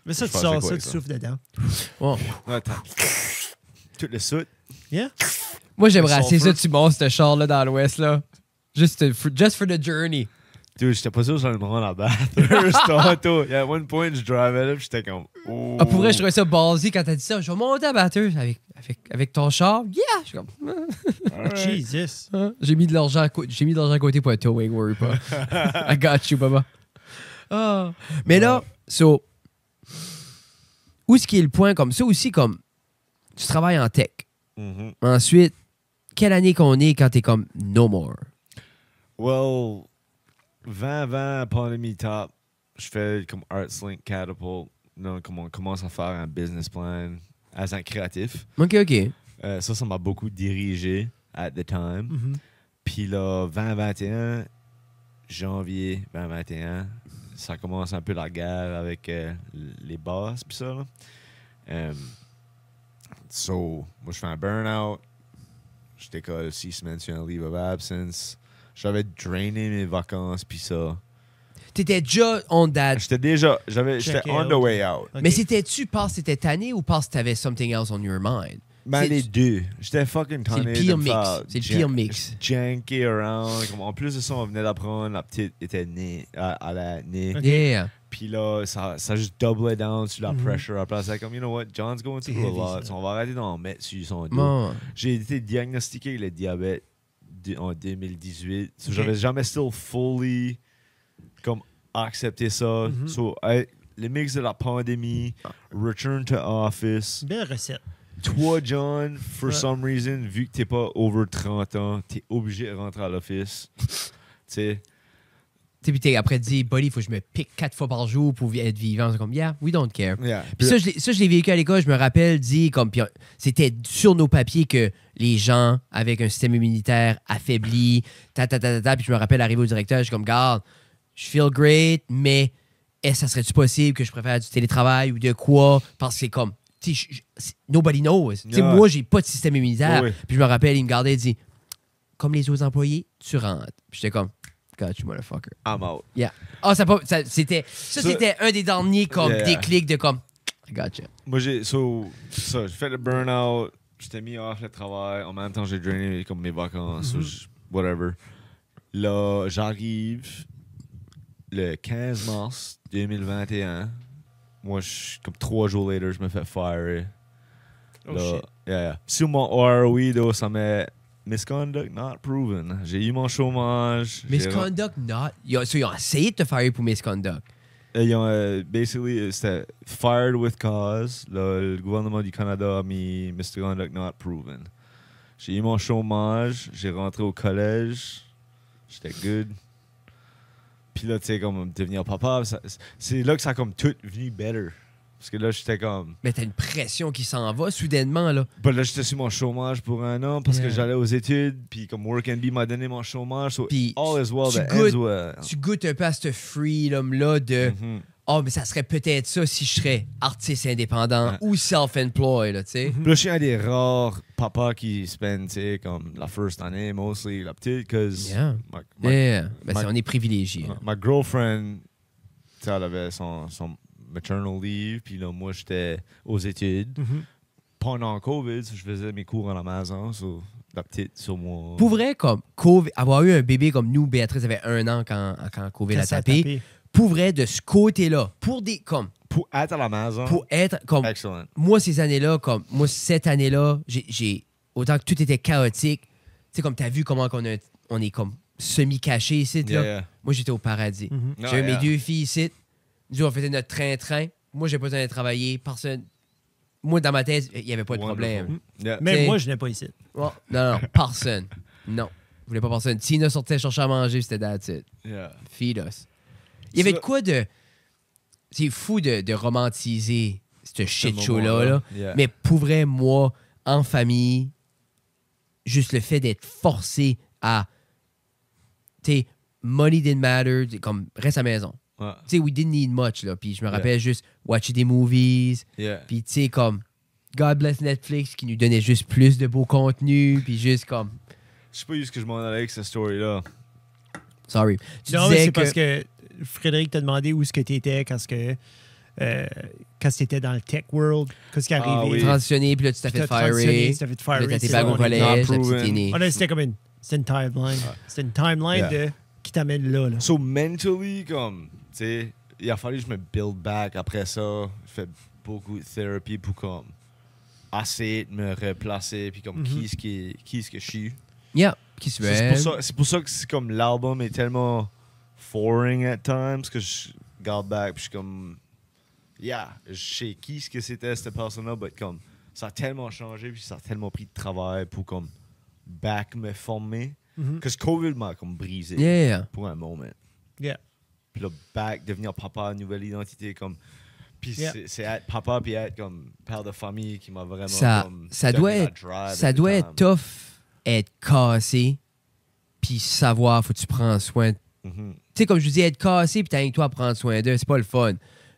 Mais ça, Je tu pensais sors quoi, ça, tu ça? souffles dedans. oh. Attends. Tout le soot. Yeah? Moi, j'aimerais Le assez ça, sulfur. tu montes ce char-là dans l'ouest, là. Just for the journey. Dude, j'étais pas sûr que j'allais me rendre à Bathurst tantôt. À one point, je drivais là, puis j'étais comme. Oh. Ah, pour vrai, je trouvais ça ballsy quand t'as dit ça. Je vais monter à Bathurst avec ton char. Yeah! Je suis comme... Alright. Jesus. Hein? J'ai mis de l'argent à côté pour un towing, worry pas. I got you, baba. Ah. Mais là, so, où est-ce qui est le point comme ça aussi, comme tu travailles en tech. Mhm. Ensuite, quelle année qu'on est quand t'es comme no more? Well, 2020, pandémie top, je fais comme ArtsLink Catapult. Donc, comme on commence à faire un business plan as un créatif. OK. Ça m'a beaucoup dirigé at the time. Mhm. Puis là, 2021, janvier 2021, ça commence un peu la guerre avec les boss, puis ça. Là. So, moi, je fais un burn-out. Je décolle 6 semaines sur un leave of absence. J'avais drainé mes vacances, puis ça. t'étais déjà on that. J'étais Check on out. the way out. Ok. Mais c'était-tu parce que t'étais tanné ou parce que t'avais something else on your mind? Mais C'est- les deux. J'étais fucking C'est le tanné pire de me mix. faire C'est le pire mix. janky around. Comme, en plus de ça, on venait d'apprendre, la petite était née, à la née. Ok. Yeah. Puis là, ça juste doublé down sur la Mhm. pressure. Après, c'est comme, you know what, John's going C'est through a heavy, lot. ça. On va arrêter d'en mettre sur son dos. Bon. J'ai été diagnostiqué le diabète en 2018. So, Ok. j'avais jamais still fully comme accepté ça. Mhm. So, le mix de la pandémie, return to office. Belle recette. Toi, John, for Ouais. some reason, vu que t'es pas over 30 ans, t'es obligé de rentrer à l'office. Tu sais, Tu sais, puis t'es après dit, buddy, il faut que je me pique 4 fois par jour pour être vivant. C'est comme, yeah, we don't care. yeah. Puis ça, je l'ai vécu à l'école, je me rappelle, dit, comme, puis c'était sur nos papiers que les gens avec un système immunitaire affaibli, puis je me rappelle arriver au directeur, je suis comme, garde, je feel great, mais est-ce que ça serait-tu possible que je préfère du télétravail ou de quoi? Parce que c'est comme, tu sais, nobody knows. Tu sais, Yeah. moi, j'ai pas de système immunitaire. Oui, oui. Puis je me rappelle, il me gardait, il dit, comme les autres employés, tu rentres. Puis j'étais comme, God, you motherfucker. I'm out. Yeah. C'était Ça- c'était un des derniers comme Yeah. déclics de comme, I gotcha. Moi, j'ai fait le burn-out, j'étais mis off le travail, en même temps, j'ai drainé comme mes vacances, so whatever. Là, j'arrive le 15 mars 2021. Moi, comme 3 jours later, je me fais fire. Oh Là, shit. yeah. Sur mon ROE, though, ça met misconduct not proven. J'ai eu mon chômage. Misconduct not. Ils ont essayé de te faire pour misconduct. Ils ont, basically, c'était fired with cause. Là, le gouvernement du Canada a mis misconduct not proven. J'ai eu mon chômage, j'ai rentré au collège, j'étais good. Puis là, tu sais, comme devenir papa, c'est là que ça a comme tout venu better. Parce que là, j'étais comme. Mais t'as une pression qui s'en va soudainement, là. Bah là, j'étais sur mon chômage pour 1 an parce Yeah. que j'allais aux études. Puis comme Work and Be m'a donné mon chômage. So Puis all is well tu that goûtes- ends well. Tu goûtes un peu à ce freedom-là de Mhm. oh, mais ça serait peut-être ça si je serais artiste indépendant Ouais. ou self-employed, là, tu sais. Puis là, je suis un des rares papas qui spend, tu sais, comme la first année, mostly, la petite, cause Yeah. my, Yeah. Ben, my- on est privilégié. là. my girlfriend, tu sais, elle avait son maternal leave, puis là, moi, j'étais aux études. Mhm. Pendant COVID, je faisais mes cours à la maison, so, la petite sur moi. Pour vrai, comme COVID, avoir eu un bébé comme nous, Béatrice avait 1 an quand COVID Quand a ça a tapé. tapé. Pour vrai, de ce côté-là, pour Pour être à la maison, pour être comme excellent. moi ces années-là, comme moi cette année-là, j'ai autant que tout était chaotique. Tu sais comme t'as vu comment on est comme semi-caché ici là. Yeah, yeah. Moi j'étais au paradis. Mhm. No, J'avais yeah. mes 2 filles ici. Nous on faisait notre train-train. Moi j'ai pas besoin de travailler. Personne. Moi dans ma tête il y avait pas de problème. Wonderful. Yeah. Même T'sais- moi, je n'ai pas ici. Oh, non, personne. Non, je voulais pas personne. Tina sortait chercher à manger, c'était that's it. Yeah. Feed us. Il y avait Ça- de quoi de. C'est fou de romantiser ce shit show-là. moment-là. Là. Yeah. Mais pour vrai, moi, en famille, juste le fait d'être forcé à. Tu sais, money didn't matter, comme reste à la maison. Ouais. Tu sais, we didn't need much. Là. Puis je me Yeah. rappelle juste watcher des movies. Yeah. Puis tu sais, comme. God bless Netflix qui nous donnait juste plus de beau contenu. Puis juste comme. Je sais pas où ce que je m'en allais avec cette story-là. Sorry. Tu Non, mais disais c'est parce que Frédéric t'a demandé où est-ce que tu étais quand tu étais dans le tech world. Qu'est-ce qui est Ah arrivé? oui. transitionné, puis là, tu t'as Puis fait t'as transitionné, firer. tu t'as fait Puis firer. là, t'as tes c'est bagues ça, au on est collège, dans- la petite proven. est née. Oh non, c'était comme c'était une timeline. C'était une timeline Yeah. qui t'amène là. So mentally, comme, tu sais, il a fallu que je me build back après ça. Je fais beaucoup de thérapie pour comme essayer de me replacer puis comme qui est-ce que je suis. Yeah. Qui se fait? C'est pour ça que c'est comme l'album est tellement foreign at times que je garde back puis je suis comme yeah, je sais qui ce que c'était cette personne-là, mais comme ça a tellement changé puis ça a tellement pris de travail pour comme back me former Mhm. que ce COVID m'a comme brisé Yeah. pour un moment. Yeah. Puis là, back, devenir papa, nouvelle identité, comme. Puis Yeah. c'est être papa, puis être comme père de famille qui m'a vraiment. Ça, comme, ça donné doit la être, drive ça at the doit time. être tough être cassé, puis savoir, faut que tu prends soin. Tu Mhm. sais, comme je dis, être cassé, puis t'as rien que toi à prendre soin d'eux, c'est pas le fun.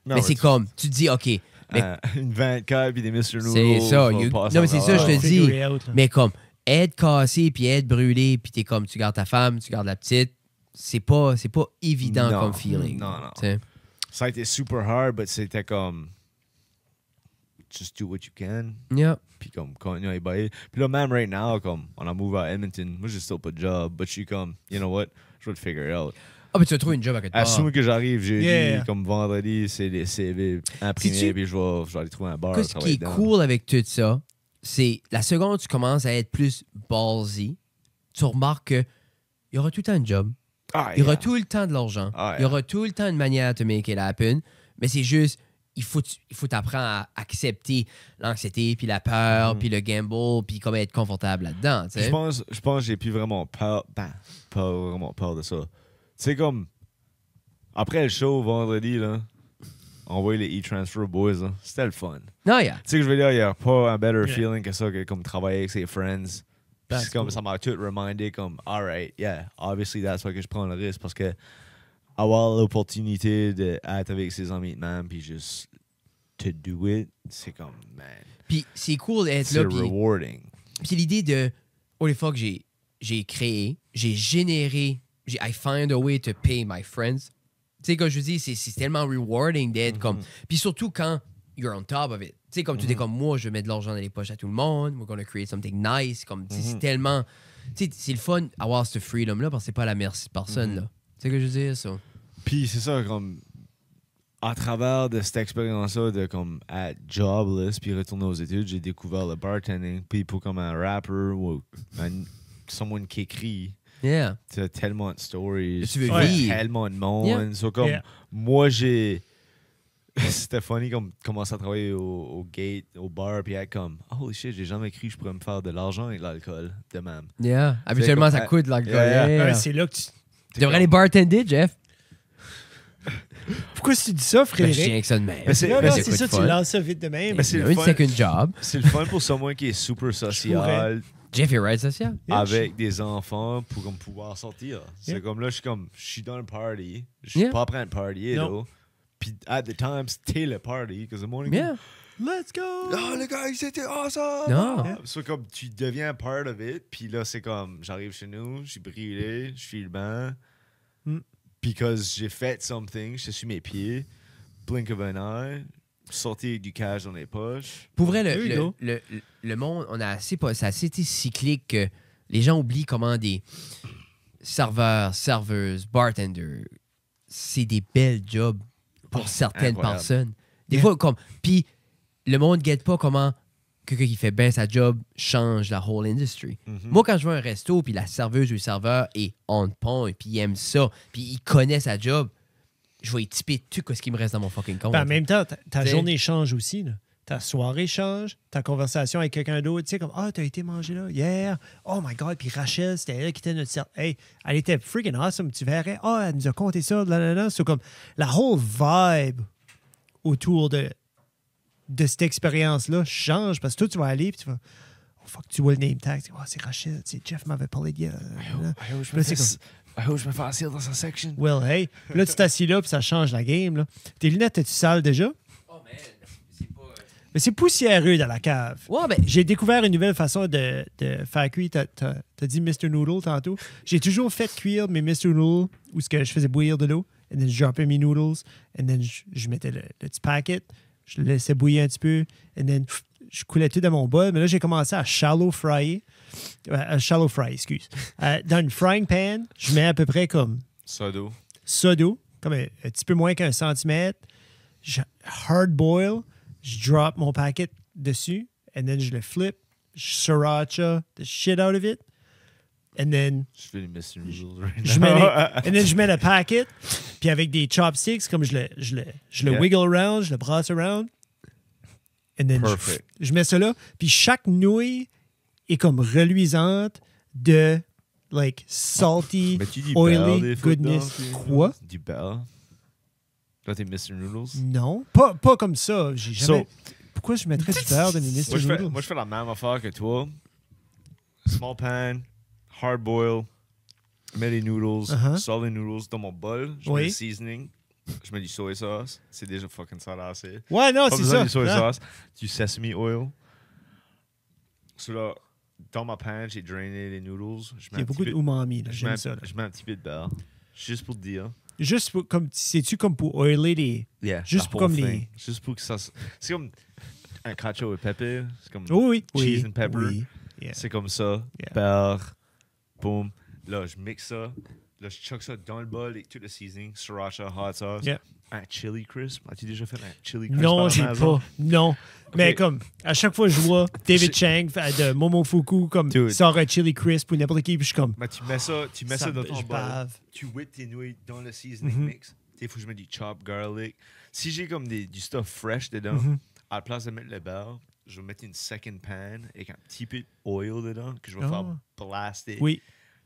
Non, mais c'est tu- comme, tu te dis, OK, mais Une 24 puis des Mr. Noodles. C'est ça, on you- passe non, mais c'est en ça, je te arrière. dis. Figure it out, là. mais comme, être cassé, puis être brûlé, puis t'es comme, tu gardes ta femme, tu gardes la petite, c'est pas évident Non. comme feeling. Non, non. Tu sais. Ça a été super hard, mais c'était comme. Just do what you can. Yeah. Puis comme, continuer à y bailler. Puis là, même right now, comme, on a move à Edmonton. Moi, j'ai still pas de job. But je suis comme, you know what? Je vais le figure it out. Ah, mais tu vas trouver une job à quelque part. As soon que j'arrive jeudi, Yeah. comme vendredi, c'est les CV imprimés. Sais-tu- Puis je vais aller trouver un bar. Ce qui est cool avec tout ça, c'est la seconde où tu commences à être plus ballsy, tu remarques qu'il y aura tout le temps un job. Il y aura tout le temps de l'argent. Il y aura tout le temps une manière de te make it happen. Mais c'est juste, il faut t'apprendre à accepter l'anxiété, puis la peur, puis le gamble, puis comment être confortable là-dedans. Tu sais. Je pense que j'ai plus vraiment peur. Ben, pas vraiment peur de ça. C'est comme. Après le show vendredi, là, on voit les e-transfer boys, là. C'était le fun. Non, yeah. Tu sais que je veux dire, il n'y a pas un better Yeah. feeling que ça, que comme travailler avec ses friends. Puis That's c'est comme cool. ça m'a tout remindé comme, alright, yeah, obviously that's why que je prends le risque parce que avoir l'opportunité d'être avec ses amis de même puis juste to do it, c'est comme, man, Puis c'est cool d'être c'est là. Puis rewarding. puis l'idée de, les fois que j'ai créé, j'ai généré, I find a way to pay my friends. Tu sais, comme je dis, c'est tellement rewarding d'être comme. Puis surtout quand you're on top of it. Tu sais, comme tu dis, comme moi, je mets de l'argent dans les poches à tout le monde. We're gonna create something nice. Comme, tu sais, c'est tellement. Tu sais, c'est le fun d'avoir ce freedom-là parce que c'est pas à la merci de personne, là. Tu sais ce que je veux dire, ça? Puis c'est ça, comme, à travers de cette expérience-là de comme être jobless puis retourner aux études, j'ai découvert le bartending. Puis pour comme un rapper ou someone qui écrit, Yeah. tu as tellement de stories, Tu veux tu vivre. tellement de monde. Yeah. So, comme, Yeah. moi, j'ai. C'était funny comme commencer à travailler au gate, au bar, puis être comme, holy shit, j'ai jamais cru que je pourrais me faire de l'argent avec l'alcool de même. Yeah. Habituellement, comme- ça coûte, là. Yeah, yeah. Ouais, c'est là que tu. Tu devrais aller bartender, Jeff. Pourquoi tu dis ça, Ben, je Frédéric? tiens avec ça de même. Mais c'est- Non, mais non, c'est c'est quoi ça, de tu fun. lances ça vite de même. Mais c'est Il y le a une fun. second job. C'est le fun pour someone qui est super social Jeff est right social. Yeah, avec des enfants pour comme, pouvoir sortir. C'est Yeah. comme là, je suis dans le party. Je suis Yeah. pas prêt à party, Non. là. Puis at the time, c'était le party. Because the morning, Yeah. Let's go! oh, le gars, c'était awesome! Non. Yeah. So, comme tu deviens part of it, puis là, c'est comme, j'arrive chez nous, je suis brûlé, je suis le bain. Mm. Because j'ai fait something, je suis sur mes pieds, blink of an eye, sorti avec du cash dans les poches. Pour vrai, There you le monde, c'est assez été cyclique que les gens oublient comment des serveurs, serveuses, bartenders, c'est des belles jobs pour certaines incroyable. personnes. Des Yeah. fois, comme. Puis le monde ne guette pas comment quelqu'un qui fait bien sa job change la whole industry. Moi, quand je vais à un resto, puis la serveuse ou le serveur est on point, puis il aime ça, puis il connaît sa job, je vais y typer tout ce qui me reste dans mon fucking compte. Ben, en même temps, ta T'sais. journée change aussi. Là. Ta soirée change, ta conversation avec quelqu'un d'autre. Tu sais, comme, ah, t'as été mangé là hier. Oh my God. Puis Rachel, c'était elle qui était notre cercle. Hey, elle était freaking awesome. Tu verrais, ah, elle nous a conté ça. Là. C'est comme la whole vibe autour de cette expérience-là change parce que toi, tu vas aller puis tu vas. Oh fuck, tu vois le name tag. Oh, c'est Rachel. Tu sais, Jeff m'avait parlé d'hier. Je me fais asseoir dans sa section. Well, hey. Puis là, tu t'assis là puis ça change la game. Là. Tes lunettes, es-tu sales déjà? Oh man, c'est pas. Mais c'est poussiéreux dans la cave. Ouais, ben, J'ai découvert une nouvelle façon de faire cuire. T'as dit Mr. Noodle tantôt. J'ai toujours fait cuire mes Mr. Noodle où ce que je faisais bouillir de l'eau. Et then je droppais mes noodles. Et then je mettais le petit packet. Je le laissais bouillir un petit peu. Et then je coulais tout dans mon bol. Mais là, j'ai commencé à shallow fry. Shallow fry, excuse. Dans une frying pan, je mets à peu près comme Sodo. ça d'eau, comme un petit peu moins qu'un centimètre. Je hard boil, je drop mon packet dessus, and then je le flip, je sriracha the shit out of it, and then Je fais les Mr. Noodles right je now. mets, je mets le packet, puis avec des chopsticks, comme je le Yeah. wiggle around, je le brasse around, and then Perfect. je mets ça là, puis chaque nouille est comme reluisante de like salty, Mais tu dis oily beurre des fois goodness. dedans, tu- Quoi? Du beurre. Là, tes Mr. Noodles. Non, pas comme ça. J'ai jamais. Pourquoi je mettrais du beurre dans mes Mr. Moi, Noodles? je fais la même affaire que toi. Small pan, hard boil, mets les noodles, Uh-huh. sors les noodles dans mon bol, je Oui. mets le seasoning, je mets du soy sauce, c'est déjà fucking assez. Ouais, non, Pas c'est besoin ça. du soy Ah. sauce, du sesame oil. So là, dans ma pan, j'ai drainé les noodles. Je mets Il y a un beaucoup petit de peu- umami. là. je mets J'aime ça. là. je mets un petit peu de beurre. Juste pour te dire. Juste pour, comme, c'est-tu comme pour oiler les... Yeah, Juste the pour whole comme thing. les... Juste pour que ça... C'est comme un cacio et pepper. C'est comme Oui, cheese and pepper. Oui. Yeah. C'est comme ça. Yeah. Beurre. Boom. Là, je mixe ça. Là, je chuck ça dans le bol avec tout le seasoning. Sriracha, hot sauce. Yeah. Un chili crisp. As-tu déjà fait un chili crisp? Non, à la j'ai maison? pas. Non. Mais Ok. comme, à chaque fois que je vois David Chang de Momofuku comme Dude. sort un chili crisp ou n'importe qui, puis je suis comme... Mais tu mets ça dans ton je bol. bave. Tu whippes tes nouilles dans le seasoning Mhm. mix. Des fois, je mets du chopped garlic. Si j'ai comme du stuff fresh dedans, Mhm. à la place de mettre le beurre, je vais mettre une second pan avec un petit peu d'oil dedans que je vais Ah. faire blaster. Oui.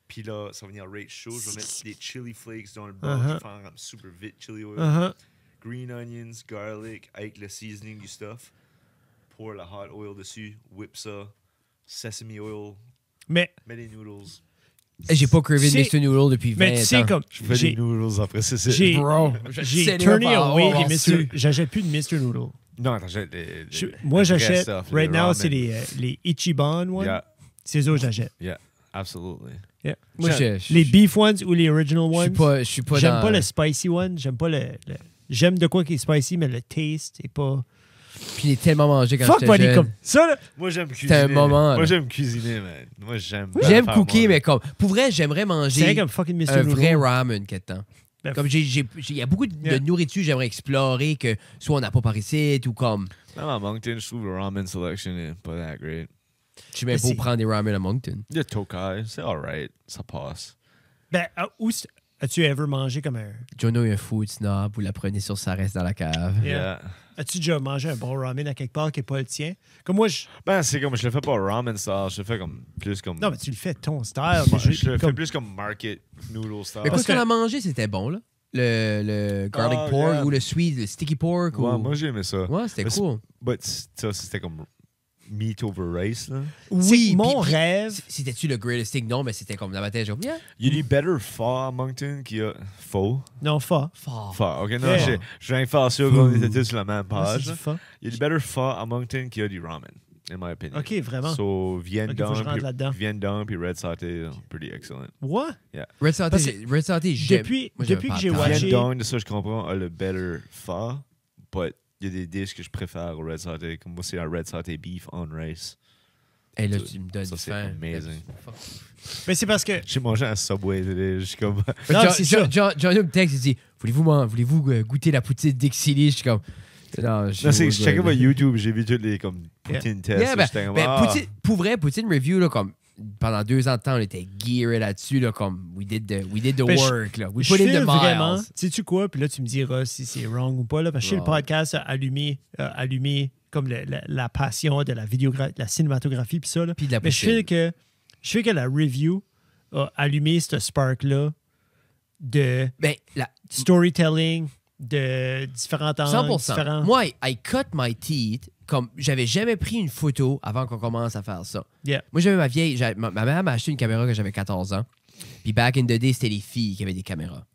Puis là, ça va venir rate chaud. Je vais mettre des chili flakes dans le bol. Uh-huh. Je vais faire un super vite chili oil. Uh-huh. Green onions, garlic, avec le seasoning du stuff. Pour le hot oil dessus. Whip ça. Sesame oil. Mais, Mets les noodles. J'ai pas crevé de C'est- Mr. Noodle depuis 20 mais tu sais, ans. comme... Je fais des noodles après ça. J'ai Bro, j'ai turné away des Mr. J'achète plus de Mr. Noodle. Non, attends, j'ai des Moi, vrais j'achète... stuff, Right les now, ramen. c'est les Ichiban ones. Yeah, C'est eux que j'achète. yeah, absolutely. Yeah. Moi, Les beef ones ou les original ones. je suis pas J'aime dans... pas le spicy one. J'aime pas le... J'aime de quoi qui est spicy, mais le taste est pas... Puis il est tellement mangé quand Fuck, j'étais buddy, jeune. comme ça, là. Moi, j'aime cuisiner. un moment, Moi, là. j'aime cuisiner, man. Moi, j'aime. J'aime faire cooker, manger. mais comme... Pour vrai, j'aimerais C'est manger comme fucking Mr. un Noodle. vrai ramen quelque temps. Ben, Comme il y a beaucoup de Yeah. nourriture que j'aimerais explorer que soit on n'a pas par ici ou comme... Même à Moncton, je trouve le ramen selection est pas that great. Je suis même pas Si. pour prendre des ramen à Moncton. Il y a Tokai, c'est alright. Ça passe. Ben, as-tu ever mangé comme un... Jono est un food snob, vous la prenez sur sa reste dans la cave. Yeah. Yeah. As-tu déjà mangé un bon ramen à quelque part qui n'est pas le tien? Comme moi, Ben, c'est comme, je le fais pas ramen style, je le fais comme plus comme. Non, mais tu le fais ton style. mais je le fais comme- plus comme market noodle style. Mais Parce quoi qu'on que- a mangé, c'était bon, là. Le garlic Oh, pork yeah. ou le sweet, le sticky pork. Ouais, ou... moi j'ai aimé ça. Ouais, c'était Mais cool. But ça, c'était comme meat over rice, là. Oui, mon puis- rêve... C'était-tu le greatest steak? Non, mais c'était comme dans ma tête, genre, yeah. Il y a du better pho à Moncton qu'il y a faux. Non, fa. Fort. Pho, ok, non, Yeah. je viens de faire sûr qu'on était tous sur la même Moi, page. c'est là. du fa. Il y a du better pho à Moncton qu'il y a du ramen, in my opinion. OK, vraiment. So, viande Ok, faut que je rentre là-dedans. puis red sauté, pretty excellent. Ouais. Red sauté, Parce que Red sauté, j'aime. depuis Moi, j'aime que pas j'ai tant. watché- Viande de ça, je comprends, a le better pho, but il y a des dishes que je préfère au red sauté. Comme moi, c'est un red sauté beef on rice. Hey, là, tu me donnes Ça, c'est faim. amazing. Mais c'est parce que... J'ai mangé un Subway today, je suis comme... Non, c'est ça. Johnny me texte, il dit voulez-vous goûter la poutine Dixili? Je suis comme. Non, Non, c'est que je checkais mon YouTube, j'ai vu toutes les comme poutine tests. Yeah, ben, j'étais comme, ben, ah. pour vrai, Poutine Review, là, comme pendant 2 ans de temps, on était gearé là-dessus, là, comme we did the Ben, work, là. We Je put in feel the vraiment, miles. sais-tu quoi? Puis là, tu me diras si c'est wrong ou pas. Là, parce que chez le Wrong. podcast a allumé comme la passion de de la cinématographie puis ça. Là. Puis de la Mais je poutine. feel que la review a allumé ce spark-là de Ben, storytelling, de différents angles. 100%. Différents... Moi, I cut my teeth comme j'avais jamais pris une photo avant qu'on commence à faire ça. Yeah. Moi, j'avais ma mère m'a acheté une caméra quand j'avais 14 ans. Puis back in the day, c'était les filles qui avaient des caméras.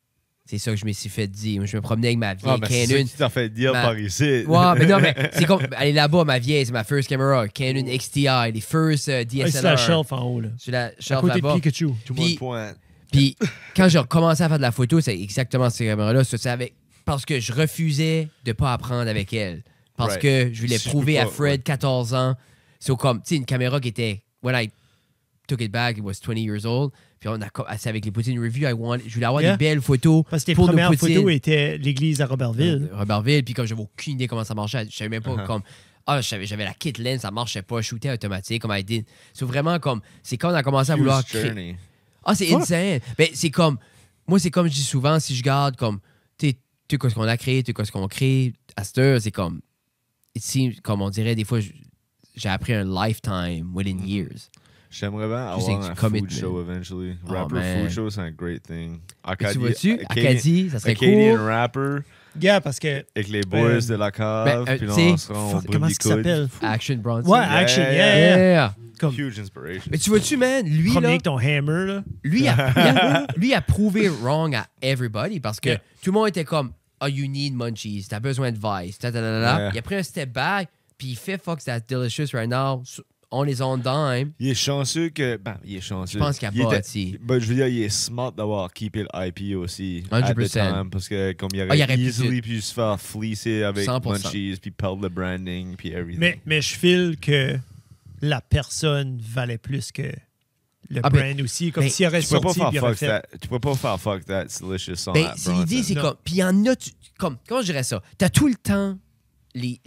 C'est ça que je me suis fait dire. Moi, je me promenais avec ma vieille Ah, ben, c'est ça Canon. qui t'a fait dire Ma- par ici. Ouais, mais non, mais c'est comme aller là-bas, ma vieille, c'est ma first camera, Canon XTI, les first Ah, DSLR. c'est la shelf en haut. Là. Sur la À shelf côté de là-bas. Pikachu. Tout le monde Puis- pointe. Puis quand j'ai recommencé à faire de la photo, c'est exactement ces caméras-là. C'est parce que je refusais de pas apprendre avec elle. Parce Right. que je voulais Si je prouver peux à pas, Fred, ouais. 14 ans. C'est comme, tu sais, une caméra qui était, when I took it back, it was 20 years old. Puis c'est avec les Poutine Review, je voulais avoir Yeah. des belles photos Parce que tes pour nos premières poutines. photos étaient l'église à Robertville. Robertville, puis comme j'avais aucune idée comment ça marchait, je savais même pas Uh-huh. comme. Ah, j'avais la kit lens, ça marchait pas, je shootais automatique, comme I did. C'est vraiment comme. C'est quand on a commencé à vouloir Huge créer. journey. Ah, c'est Fuck. insane. Ben, c'est comme. Moi, c'est comme je dis souvent, si je garde comme. Tu sais, ce qu'on a créé, ce qu'on crée, à cette heure, c'est comme. Ici, comme on dirait, des fois, j'ai appris un lifetime within years. J'aimerais bien Juste avoir avec un du food commitment. show eventually. Oh, Rapper man. food show, c'est un great thing. Mais tu vois-tu, Acadie, Acadie, ça serait Acadian cool. rapper Yeah, parce que. avec les boys de la cave. Ben, puis là, tu sais, on sera en Fuck, comment est-ce qu'il s'appelle? Action Bronson. Ouais, Action, yeah, yeah, yeah. Yeah. Comme, Huge inspiration. Mais tu vois-tu, man, lui, premier là, avec ton hammer, là. lui a prouvé wrong à everybody parce que Yeah. tout le monde était comme, oh, you need munchies, t'as besoin de vice, Yeah. Il a pris un step back, puis il fait fuck, that's delicious right now. on his own dime. Il est chanceux que. Ben, il est chanceux. Je pense qu'il a Il était- bâti. Ben, je veux dire, il est smart d'avoir keepé le IP aussi. 100%. At the time, parce que comme il aurait, il aurait pu easily pu se faire fleecer avec 100%. Munchies, puis perdre le branding, puis everything. Mais je file que la personne valait plus que le Ah, brand aussi. Comme mais s'il aurait tu peux pas sorti faire puis il aurait fuck fait... that. Tu peux pas faire fuck that delicious sans Ben, Matt c'est l'idée, Bronson. c'est Non. comme. Puis il y en a. Comment je dirais ça? T'as tout le temps les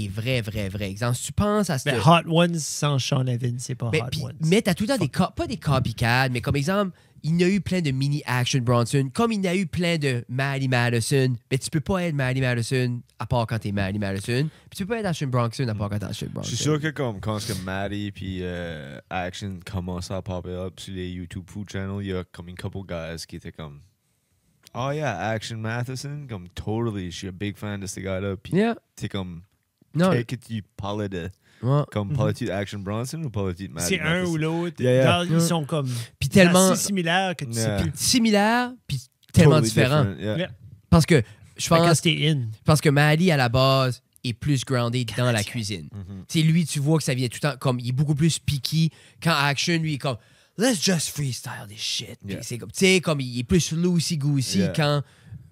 vrais exemples. Si tu penses à ce. Ben, Hot Ones sans Sean Evans, c'est pas Ben, Hot puis- Ones. mais t'as tout le temps pas des copycats, mais comme exemple, il y a eu plein de mini Action Bronson, comme il y a eu plein de Maddie Madison. Mais tu peux pas être Maddie Madison à part quand t'es Maddie Madison. Puis tu peux pas être Action Bronson à part quand t'es Action Je Bronson. suis sûr que comme quand Maddie puis Action commençaient à popper up sur les YouTube Food Channel, il y a comme une couple guys qui étaient comme oh yeah, Action Matheson, comme totally, je suis un big fan de ce gars-là. Puis Yeah. t'es comme Non. qu'est-ce que tu parlais de Ouais. comme parlais-tu d'Action Bronson ou parlais-tu de Maddie C'est un Matheson? ou l'autre. Yeah, yeah. Genre, ils sont comme Puis tellement. si similaires que tu sais Yeah. plus. Similaire, puis tellement Totally différent. different, yeah. Yeah. Parce que je Fait que pense. c'était in. Parce que Maddie, à la base, est plus grounded dans la cuisine. Mhm. Tu sais, lui, tu vois que ça vient tout le temps comme. Il est beaucoup plus picky. Quand Action, lui, il est comme. Let's just freestyle this shit. Puis Yeah. c'est comme. Tu sais, comme il est plus loosey-goosey Yeah. quand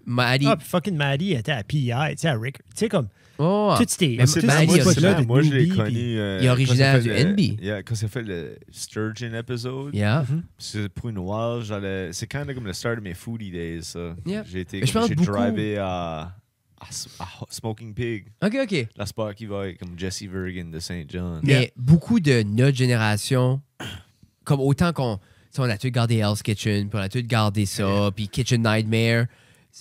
Maddie. Ah, puis fucking Maddie était à PEI, tu sais, à Rick. Tu sais, comme, Oh, tout c'était... Mais tout Maddie, ces il a spots-là aussi- de moi je l'ai newbie, connu. puis- Il est originaire quand ça fait du NB. Yeah, quand ça fait le Sturgeon episode. yeah. C'est pour une while, c'est kind of comme le start de mes foodie days. Ça. Yeah. J'ai été, Mais je pense j'ai beaucoup- drivé à Smoking Pig, OK. la spot qui va être comme Jesse Vergan de Saint John. Mais Yeah. beaucoup de notre génération, comme autant qu'on. Tu sais, on a tout gardé Hell's Kitchen, puis on a tout gardé ça, Yeah. puis Kitchen Nightmare.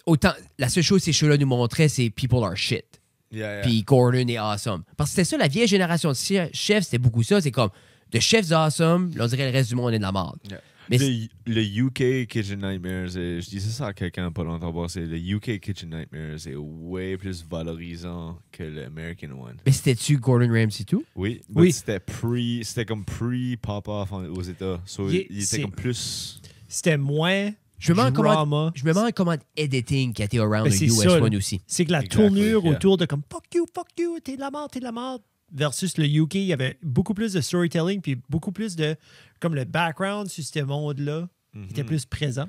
Autant, la seule chose que ces shows-là nous montraient, c'est People are shit. Yeah, yeah. Puis Gordon est awesome. Parce que c'était ça, la vieille génération de chefs, c'était beaucoup ça. C'est comme, de chefs awesome, là, on dirait le reste du monde est de la merde. Yeah. Mais le UK Kitchen Nightmares, je disais ça à quelqu'un pas longtemps passé, le UK Kitchen Nightmares est way plus valorisant que l'American one. Mais c'était-tu Gordon Ramsay tout? Oui, Oui. c'était comme pre-pop-off aux États. So, Il- il était c'est- comme plus... C'était moins Je me demande comment, drama. je me demande comment editing qui a été around Ben, le c'est US ça, one là. aussi. C'est que la Exactly, tournure yeah. autour de comme fuck you, t'es de la merde, versus le UK, il y avait beaucoup plus de storytelling puis beaucoup plus de comme le background sur ce monde-là qui était plus présent.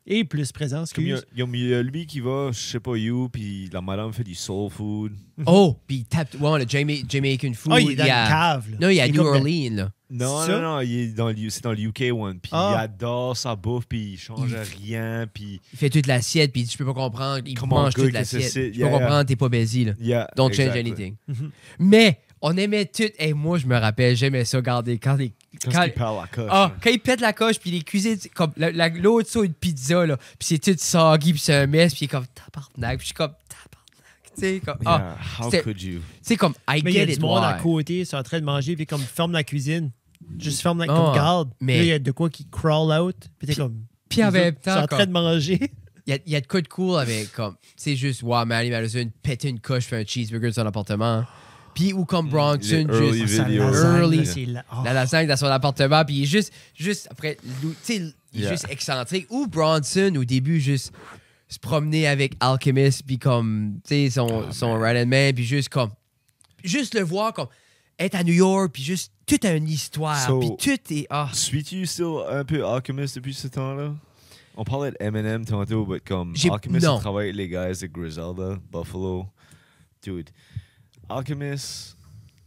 Et plus présent, Comme il y a- excuse. il y a lui qui va, je sais pas où, puis la madame fait du soul food. Oh, puis il tape, ouais, le Jamaican food. Ah, il est dans il y a- une cave. Là. Non, il y a est New comme Orleans, là. Non, Ça? non, il est c'est dans le UK one. Puis Ah. il adore sa bouffe, puis il change rien, puis Il fait toute l'assiette, puis il dit, je peux pas comprendre. Il Comment mange good toute que l'assiette. c'est- Je yeah, peux yeah. comprendre, t'es pas baisé, là. yeah, Don't change exactly. anything. Mhm. Mais, on aimait tout. Et moi, je me rappelle, j'aimais ça, garder quand les. Quand il parle à coche. Ah, quand il pète la coche, puis les cuisines, comme l'autre ça, une pizza, là, puis c'est tout soggy, puis c'est un mess, puis il est comme tabarnak, puis je suis comme tabarnak, tu sais, comme, ah, Yeah, how c'est- could you? c'est comme, I Mais il y a get du it, monde à why. côté, ils sont en train de manger, puis comme ferme la cuisine. Juste ferme la Ah, comme garde. mais- Puis là, il y a de quoi qui crawl out, puis t'es comme. Puis en les même autres sont temps, en train de manger. il y a de quoi de cool avec, comme, c'est juste, wow, Maddie Madison, péter une coche, faire un cheeseburger de son appartement. Puis, ou comme Bronson, Les early juste. Sa videos. lasagne, Early. là, c'est la- oh. La lasagne dans son appartement, puis il est juste après, tu sais, il est Yeah. juste excentrique. Ou Bronson, au début, juste se promener avec Alchemist, puis comme, tu sais, son right hand man, puis juste comme, juste le voir comme, être à New York, puis juste, tout a une histoire, So- puis tout est, ah, Suis-tu still un peu Alchemist depuis ce temps-là? On parlait de Eminem tantôt, mais comme J'ai- Alchemist non. a travaillé avec les gars de Griselda, Buffalo. Dude, Alchemist,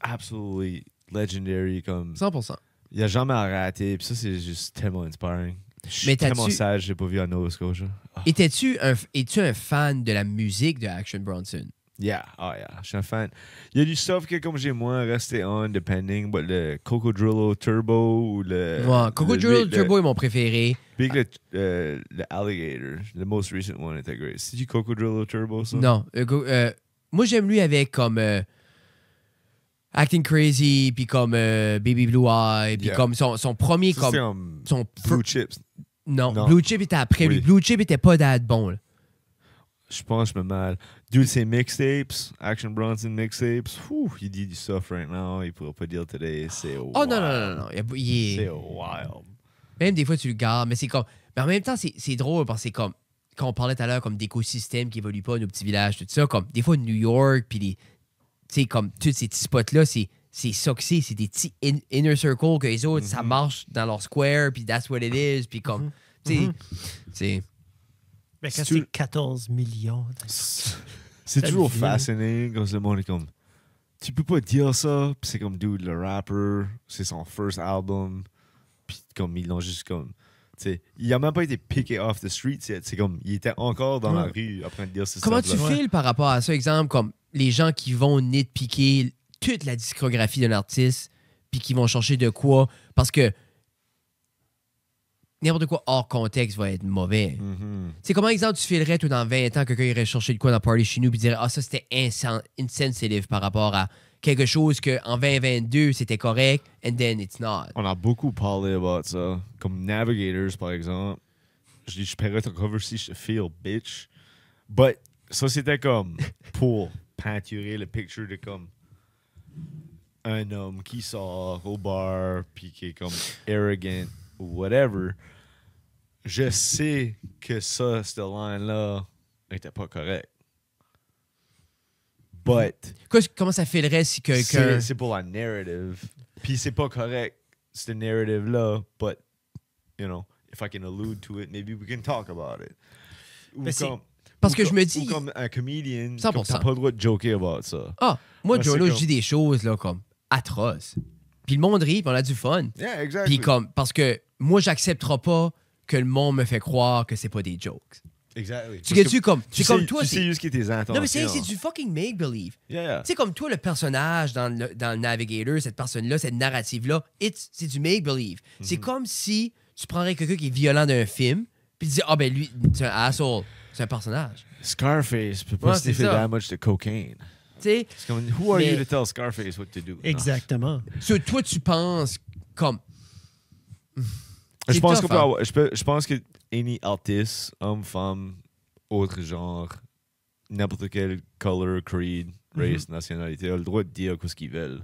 absolutely legendary. Comme, 100%. il a jamais raté, puis ça, c'est juste tellement inspiring. Je suis Mais tellement t'as-tu- sage, j'ai pas vu à Nova Scotia. Ah. Es-tu un fan de la musique de Action Bronson? Yeah, oh yeah, je suis un fan. Il y a du stuff que comme j'ai moins resté on, depending, but le Cocodrillo Turbo ou le... Ouais, Coco le- Drill le- Turbo est mon préféré. Big le Alligator, the most recent one était great. C'est du Cocodrillo Turbo, ça? Non. Moi, j'aime lui avec comme Acting Crazy, puis comme Baby Blue Eye, puis Yeah. comme son premier. Ça, Comme, c'est son Blue Chips. non, Non. Blue Chip était après lui. Oui. Blue Chip était pas that bon. Là. Je pense que je me mal. Dude, ses mixtapes, Action Bronson mixtapes, il dit du stuff right now, il pourra pas dire today, c'est wild. Oh non, non, non, non. Il est- C'est wild. Même des fois, tu le gardes, mais c'est comme. Mais en même temps, c'est drôle parce que c'est comme. Quand on parlait tout à l'heure comme d'écosystèmes qui évoluent pas, nos petits villages, tout ça, comme des fois New York, puis les. Tu sais, comme tous ces petits spots-là, c'est c'est ça que c'est des petits inner circles que les autres, ça marche dans leur square, puis that's what it is, puis comme, tu sais, Mais quand c'est 14 millions... C'est toujours ville. fascinant quand le monde est comme... Tu peux pas dire ça, puis c'est comme, dude, le rapper, c'est son first album, puis comme, ils l'ont juste comme... T'sais, il a même pas été pické off the streets yet. C'est comme, il était encore dans la rue après de dire ce comment tu stuff-là. files par rapport à ça, exemple, comme les gens qui vont nitpicker toute la discographie d'un artiste, puis qui vont chercher de quoi, parce que n'importe quoi hors contexte va être mauvais. C'est comment, exemple, tu filerais, toi, dans 20 ans, quelqu'un irait chercher de quoi dans Party chez nous, puis dirait, ah, ça, c'était insensitive par rapport à quelque chose qu'en 2022, c'était correct, and then it's not. On a beaucoup parlé about ça. Comme Navigators, par exemple. Je dis, je paierais ton cover si je te feel, bitch. But, ça, c'était comme pour peinturer le picture de comme un homme qui sort au bar, puis qui est comme arrogant ou whatever. Je sais que ça, cette line-là, n'était pas correct. But... Comment ça filerait si quelqu'un... C'est pour la narrative. Puis c'est pas correct, cette narrative-là, but, you know, if I can allude to it, maybe we can talk about it. Mais parce que je me dis... Ou comme un comedian, 100%. comme t'as pas le droit de joker about ça. Ah, moi, Ouais, Jono, c'est je dis des choses, là, comme atroces. Puis le monde rit, puis on a du fun. Yeah, exactly. Puis comme, parce que moi, j'accepterai pas que le monde me fait croire que c'est pas des jokes. Exactly. Tu sais, comme, Tu c'est comme sais, toi, tu c'est... sais juste qui est tes intentions. Non, mais c'est du fucking make-believe. Yeah. Tu sais, comme toi, le personnage dans le Navigator, cette personne-là, cette narrative-là, c'est du make-believe. C'est comme si tu prendrais quelqu'un qui est violent d'un film, puis tu dis, ah ben lui, c'est un asshole, c'est un personnage. Scarface peut pas Ouais, sniffer c'est ça. that much de cocaine. Tu sais, C'est comme, who are Mais- you to tell Scarface what to do? Non. Exactement. toi, tu penses comme... Je C'est pense, tough, qu'on peut hein. avoir- je pense que any artiste, homme, femme, autre genre, n'importe quel color, creed, race, nationalité, a le droit de dire ce qu'ils veulent.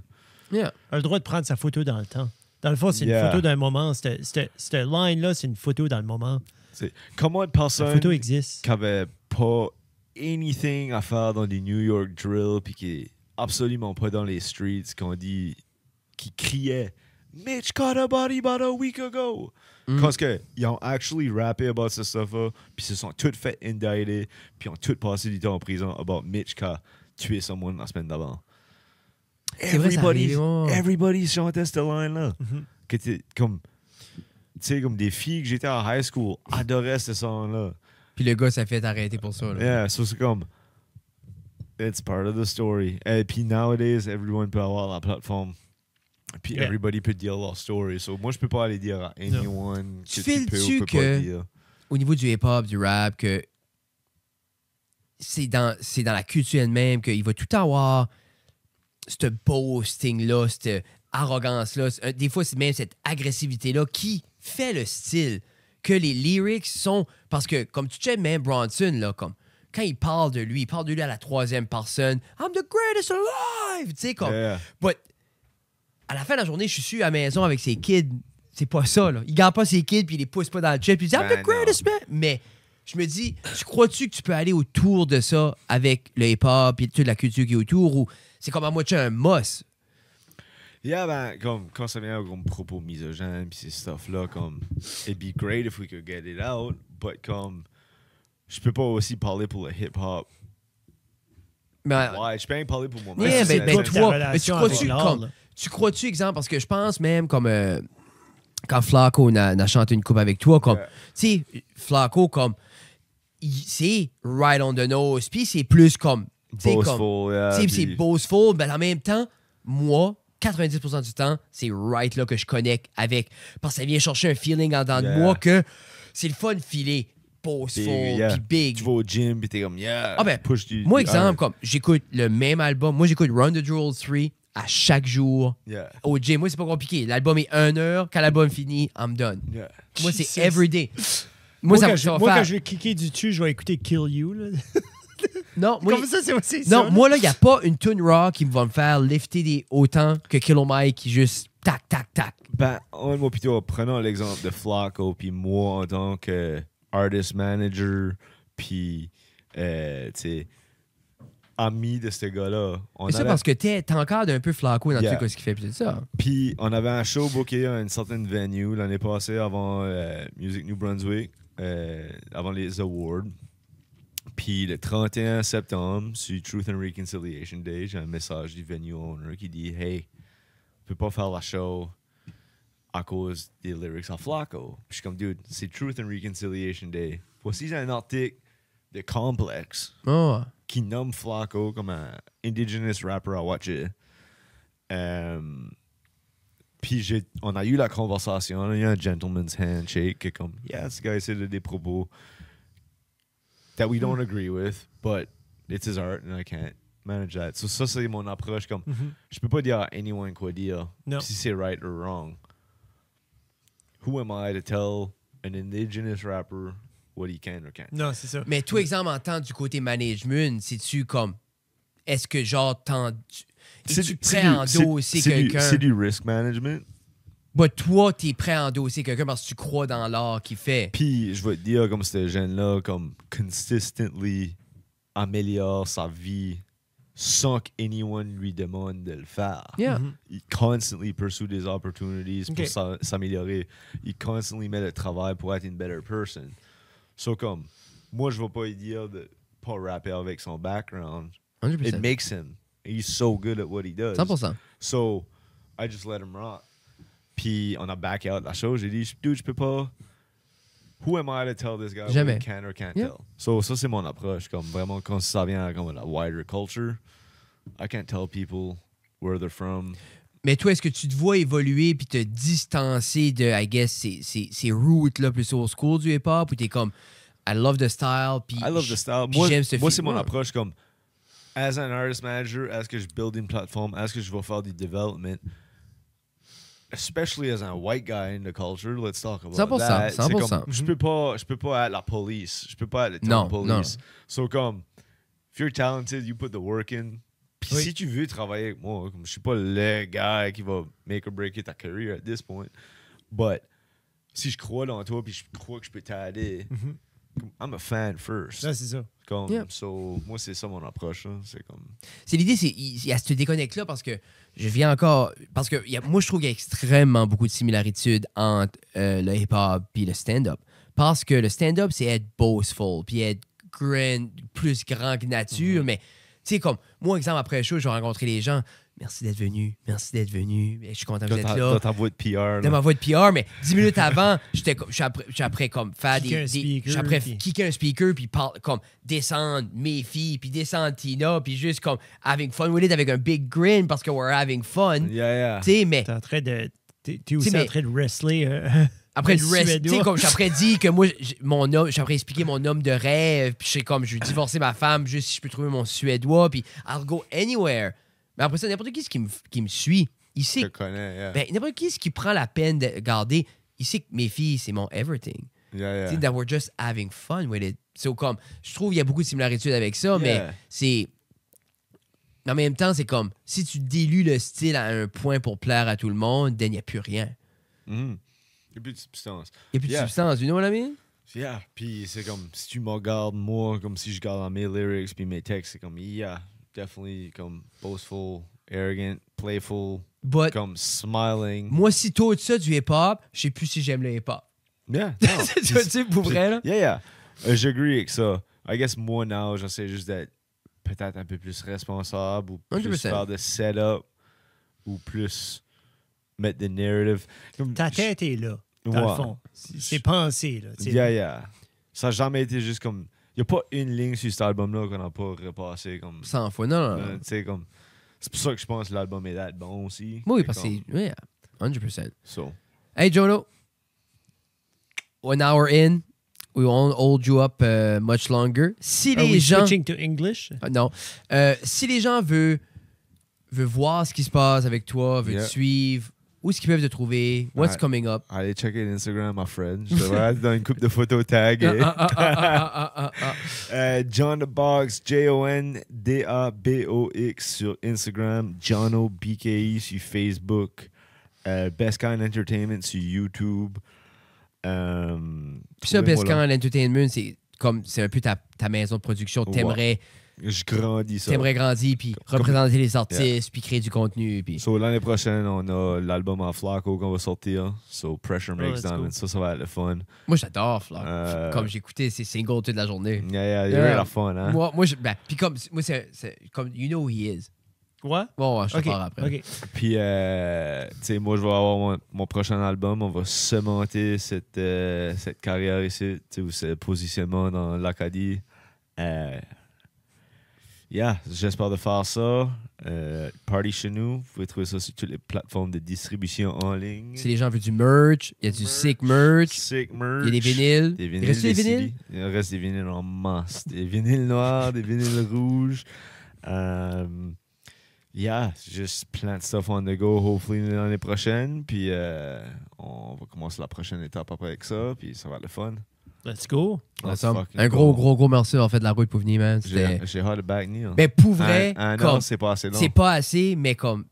Yeah. A le droit de prendre sa photo dans le temps. Dans le fond, c'est Yeah. une photo d'un moment. Cette line-là, c'est une photo dans le moment. C'est comment une La personne photo existe. qui avait pas anything à faire dans des New York drills puis qui est absolument pas dans les streets, qui criait Mitch caught a body about a week ago. Parce qu'ils ont actually rappé about ce stuff-là, puis se sont tous fait indicted, puis ont tous passé du temps en prison about Mitch qui a tué someone la semaine d'avant. C'est vrai, ça arrive, ouais. Everybody chantait cette line-là. Que t'es comme, tu sais, comme des filles que j'étais à high school adoraient ce son-là. Puis le gars s'est fait arrêter pour ça. Là. Yeah, so c'est comme, it's part of the story. Et puis nowadays, everyone peut avoir la plateforme. Puis Yeah. everybody peut dire leur story. So moi, je peux pas aller dire à anyone Tu que tu peux files-tu ou peux que- pas dire. Au niveau du hip-hop, du rap, que c'est dans la culture elle-même qu'il va tout avoir ce boasting-là, cette arrogance-là. Des fois, c'est même cette agressivité-là qui fait le style. Que les lyrics sont... Parce que, comme tu sais, même Bronson, là, comme... Quand il parle de lui à la troisième personne. « I'm the greatest alive! » Tu sais, comme... Yeah. But, à la fin de la journée, je suis sûr à la maison avec ses kids. C'est pas ça, là. Il garde pas ses kids puis il les pousse pas dans le chat puis il dit I'm Ben the greatest man. Mais je me dis, tu crois-tu que tu peux aller autour de ça avec le hip-hop et toute la culture qui est autour ou c'est comme à moitié un must? Yeah, ben, comme, quand ça vient aux propos misogynes pis ces stuff-là, comme, it'd be great if we could get it out, but comme, je peux pas aussi parler pour le hip-hop. Ben, Ouais, je peux rien parler pour moi-même. yeah, c'est ben, toi ben, pis ta toi, mais tu relation crois-tu avec l'art, comme... là. Tu crois-tu, exemple, parce que je pense même comme quand Flacco n'a chanté une coupe avec toi, comme, Yeah. tu sais, Flacco, comme, c'est right on the nose, puis c'est plus comme, tu sais, comme, Boastful, yeah. tu sais, c'est puis- boastful, mais en même temps, moi, 90% du temps, c'est right là que je connecte avec, parce que ça vient chercher un feeling en dedans de Yeah. moi que c'est le fun de filer boastful, Big, yeah. puis big. Tu vas au gym pis t'es comme, yeah. Ah ben, push du. Moi, du exemple, iron. comme, j'écoute le même album, moi, j'écoute Run the Jewels 3 à chaque jour. Yeah. Au gym, moi, c'est pas compliqué. L'album est 1 heure. Quand l'album finit, I'm done. Yeah. Moi, Jesus. c'est everyday. Moi, ça, ça va Moi, faire... quand je vais kicker du dessus, je vais écouter Kill You. Là. Non, moi, Comme ça, c'est non, ça. moi, là, il n'y a pas une tune rock qui va me faire lifter autant que Killer Mike qui juste tac, tac, tac. Ben, moi plutôt, prenons l'exemple de Flacco, puis moi en tant que artist manager, puis, tu sais, ami de ce gars-là. Mais ça, parce que t'es encore un peu Flacco dans tout ce qu'il fait, puis tout ça. Puis on avait un show booké à une certaine venue l'année passée avant Music New Brunswick, avant les awards. Puis le 31 septembre, sur Truth and Reconciliation Day, j'ai un message du venue owner qui dit « Hey, on peut pas faire la show à cause des lyrics à Flacco. » Puis je suis comme « Dude, c'est Truth and Reconciliation Day. » Voici un article de Complex Oh. qui nomme Flacco comme un indigenous rapper à watcher. Puis on a eu la conversation, on a eu un gentleman's handshake, qui est comme, yeah, ce gars essaie de des propos that we don't agree with, but it's his art and I can't manage that. So ça, c'est mon approche, comme, je peux pas dire à anyone quoi dire, si c'est right or wrong. Who am I to tell an indigenous rapper what he can or can't? Non, c'est ça. Mais toi, exemple, en tant du côté management, c'est-tu comme... Est-ce que genre, es-tu prêt à endosser quelqu'un? C'est du risk management. Bah, toi, t'es prêt à endosser quelqu'un parce que tu crois dans l'art qu'il fait. Puis, je vais te dire, comme ce jeune-là, comme consistently améliore sa vie sans qu'anyone lui demande de le faire. Yeah. Il constantly pursue des opportunities pour s'améliorer. Il constantly met le travail pour être une better person. So, comme, moi, je vais pas lui dire de pas rapper avec son background. 100%. It makes him. He's so good at what he does. 100%. So, I just let him rock. Puis, on a back out la chose. J'ai dit, dude, je peux pas... Who am I to tell this guy Jamais. what he can or can't tell? So, ça, c'est mon approche. Comme vraiment, quand ça vient comme la wider culture, I can't tell people where they're from. Mais toi, est-ce que tu te vois évoluer puis te distancer de, I guess, ces roots-là plus old school du hip-hop, ou t'es comme, I love the style, puis I love the style. j'aime ce Moi c'est mon film-là. approche comme, as an artist manager, est-ce que je build une plateforme, est-ce que je vais faire du development, especially as a white guy in the culture, let's talk about 100%, that. C'est 100%. comme, je peux pas être la police, je peux pas être le town police. So comme, if you're talented, you put the work in. Puis si tu veux travailler avec moi, comme je suis pas le gars qui va make or break ta career at this point, but si je crois dans toi puis je crois que je peux t'aider, I'm a fan first. Ouais, c'est ça. Comme, so, moi, c'est ça mon approche. Là. C'est comme... C'est l'idée, il y a ce déconnect-là parce que je viens encore... Parce que moi, je trouve qu'il y a extrêmement beaucoup de similarités entre le hip-hop et le stand-up. Parce que le stand-up, c'est être boastful, puis être plus grand que nature, mais... Tu sais, comme, moi, exemple, après le show, je vais rencontrer les gens. Merci d'être venu. Merci d'être venu. Je suis content que vous êtes là. Dans ta voix de PR. Dans ma voix de PR, mais 10 minutes avant, je suis après comme faire kicker je suis après kicker un speaker, puis comme descendre mes filles, puis descendre Tina, puis juste comme having fun with it avec un big grin parce que we're having fun. Yeah. Tu sais, mais... T'es aussi en train de wrestler. Après, tu sais, comme je suis après dit que moi, je suis après expliquer mon homme de rêve, puis je sais comme, je vais divorcer ma femme juste si je peux trouver mon Suédois, puis I'll go anywhere. Mais après ça, n'importe qui qui me suit, il sait. Je te connais, ben, n'importe qui prend la peine de garder, il sait que mes filles, c'est mon everything. Yeah. That we're just having fun with it. So, comme, je trouve qu'il y a beaucoup de similarités avec ça, mais c'est. En même temps, c'est comme, si tu dilues le style à un point pour plaire à tout le monde, then il n'y a plus rien. Il n'y a plus de substance. Il n'y a plus de substance, you know what I mean? Yeah, puis c'est comme, si tu me regardes, moi, comme si je regarde mes lyrics puis mes textes, c'est comme, definitely comme boastful, arrogant, playful, But comme smiling. moi, si tout ça du hip-hop, je sais plus si j'aime le hip-hop. Yeah. Tu sais, pour vrai, là? Yeah. J'agree avec ça. I guess moi, now, j'essaie juste d'être peut-être un peu plus responsable ou plus 100%. faire de setup ou plus mettre de narrative. Ta tête est là, dans le fond. C'est pensé, là. Yeah. Ça n'a jamais été juste comme... Il n'y a pas une ligne sur cet album-là qu'on n'a pas repassé comme... 100 fois, non. Tu sais, comme... C'est pour ça que je pense que l'album est d'être bon aussi. Oui, parce que c'est... Yeah, 100%. So. Hey, Jono. 1 hour in. We won't hold you up much longer. Si Are les we gens... switching to English? Non. Si les gens veulent voir ce qui se passe avec toi, veulent te suivre, où est-ce qu'ils peuvent te trouver? What's coming up? Allez checker l'Instagram, ma friend. Je devrais être dans une couple de photos taguées. John the Box, JONDABOX sur Instagram. Jono BKE sur Facebook. Best Kind Entertainment sur YouTube. Puis ça, Best Kind Entertainment, c'est un peu ta maison de production. T'aimerais Je grandis ça. T'aimerais grandir, puis représenter les artistes, puis créer du contenu. Puis... So, l'année prochaine, on a l'album en Flacco qu'on va sortir. So, Pressure Makes let's Diamonds. go. Ça va être le fun. Moi, j'adore Flock. Comme j'écoutais ses singles toute la journée. Yeah, il va être la fun, hein? Moi, puis comme, moi, c'est comme, you know who he is. Ouais? Bon, je te Ok, parle après. ok. Puis, tu sais, moi, je vais avoir mon prochain album. On va cementer cette carrière ici, tu sais, ou ce positionnement dans l'Acadie. Yeah, j'espère de faire ça. Party chez nous. Vous pouvez trouver ça sur toutes les plateformes de distribution en ligne. Si les gens veulent du merch, il y a du sick merch. Sick merch. Il y a des vinyles. Des Il vinyles. reste des vinyles? Il reste des vinyles en masse. Des vinyles noirs, des vinyles rouges. Yeah, juste plein de stuff on the go, hopefully l'année prochaine. Puis on va commencer la prochaine étape après avec ça. Puis ça va être le fun. Let's go. Awesome. fucking Un go. gros merci d'avoir fait de la route pour venir, man. J'ai hâte de back Neil. Mais pour vrai, Un comme, an, c'est pas assez long. c'est pas assez, mais comme,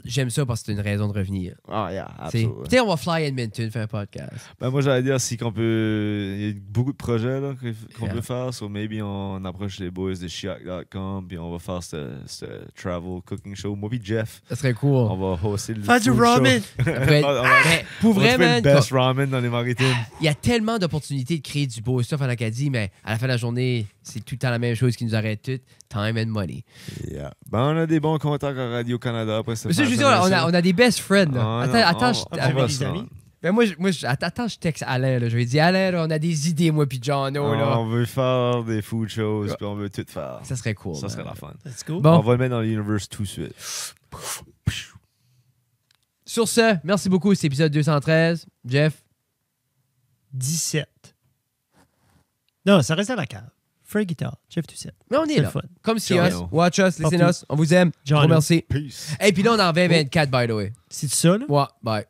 j'aime ça parce que c'est une raison de revenir. Ah, yeah, T'sais. absolument. Peut-être on va fly Edmonton, faire un podcast. Ben, moi, j'allais dire, si qu'on peut. Il y a beaucoup de projets là, qu'on Yeah. peut faire. So, maybe on approche les boys de Chiac.com. Puis on va faire ce travel cooking show. Moi, puis Jeff, Ça serait on cool. va hoster le. Faire du food ramen. show. Après, On va- mais pour on va vrai, trouver man, le best ramen dans les maritimes. il y a tellement d'opportunités de créer du beau stuff en Acadie, mais à la fin de la journée, c'est tout le temps la même chose qui nous arrête tout. Time and money. Yeah. Ben, on a des bons contacts à Radio-Canada. Après, Mais ça, je veux dire, on a des best friends. Là. Attends, on va va je, des amis. ben moi, attends, je texte Alain. Là. Je lui ai dit, Alain, là, on a des idées, moi puis Jono. Là. On veut faire des food shows. Puis on veut tout faire. Ça serait cool. Ça man. serait la fun. Let's go. Bon. On va le mettre dans l'universe tout de suite. Sur ce, merci beaucoup. C'est épisode 213. Jeff. 17. Non, ça reste à la cave. Free Guitar, Jeff Doucette. Mais on est C'est là. le fun. Comme si Jono. us. Watch us, listen Partout. us. On vous aime. Jono. Gros merci. Peace. Et puis là, on est en 2024, by the way. C'est ça, là? Ouais, bye.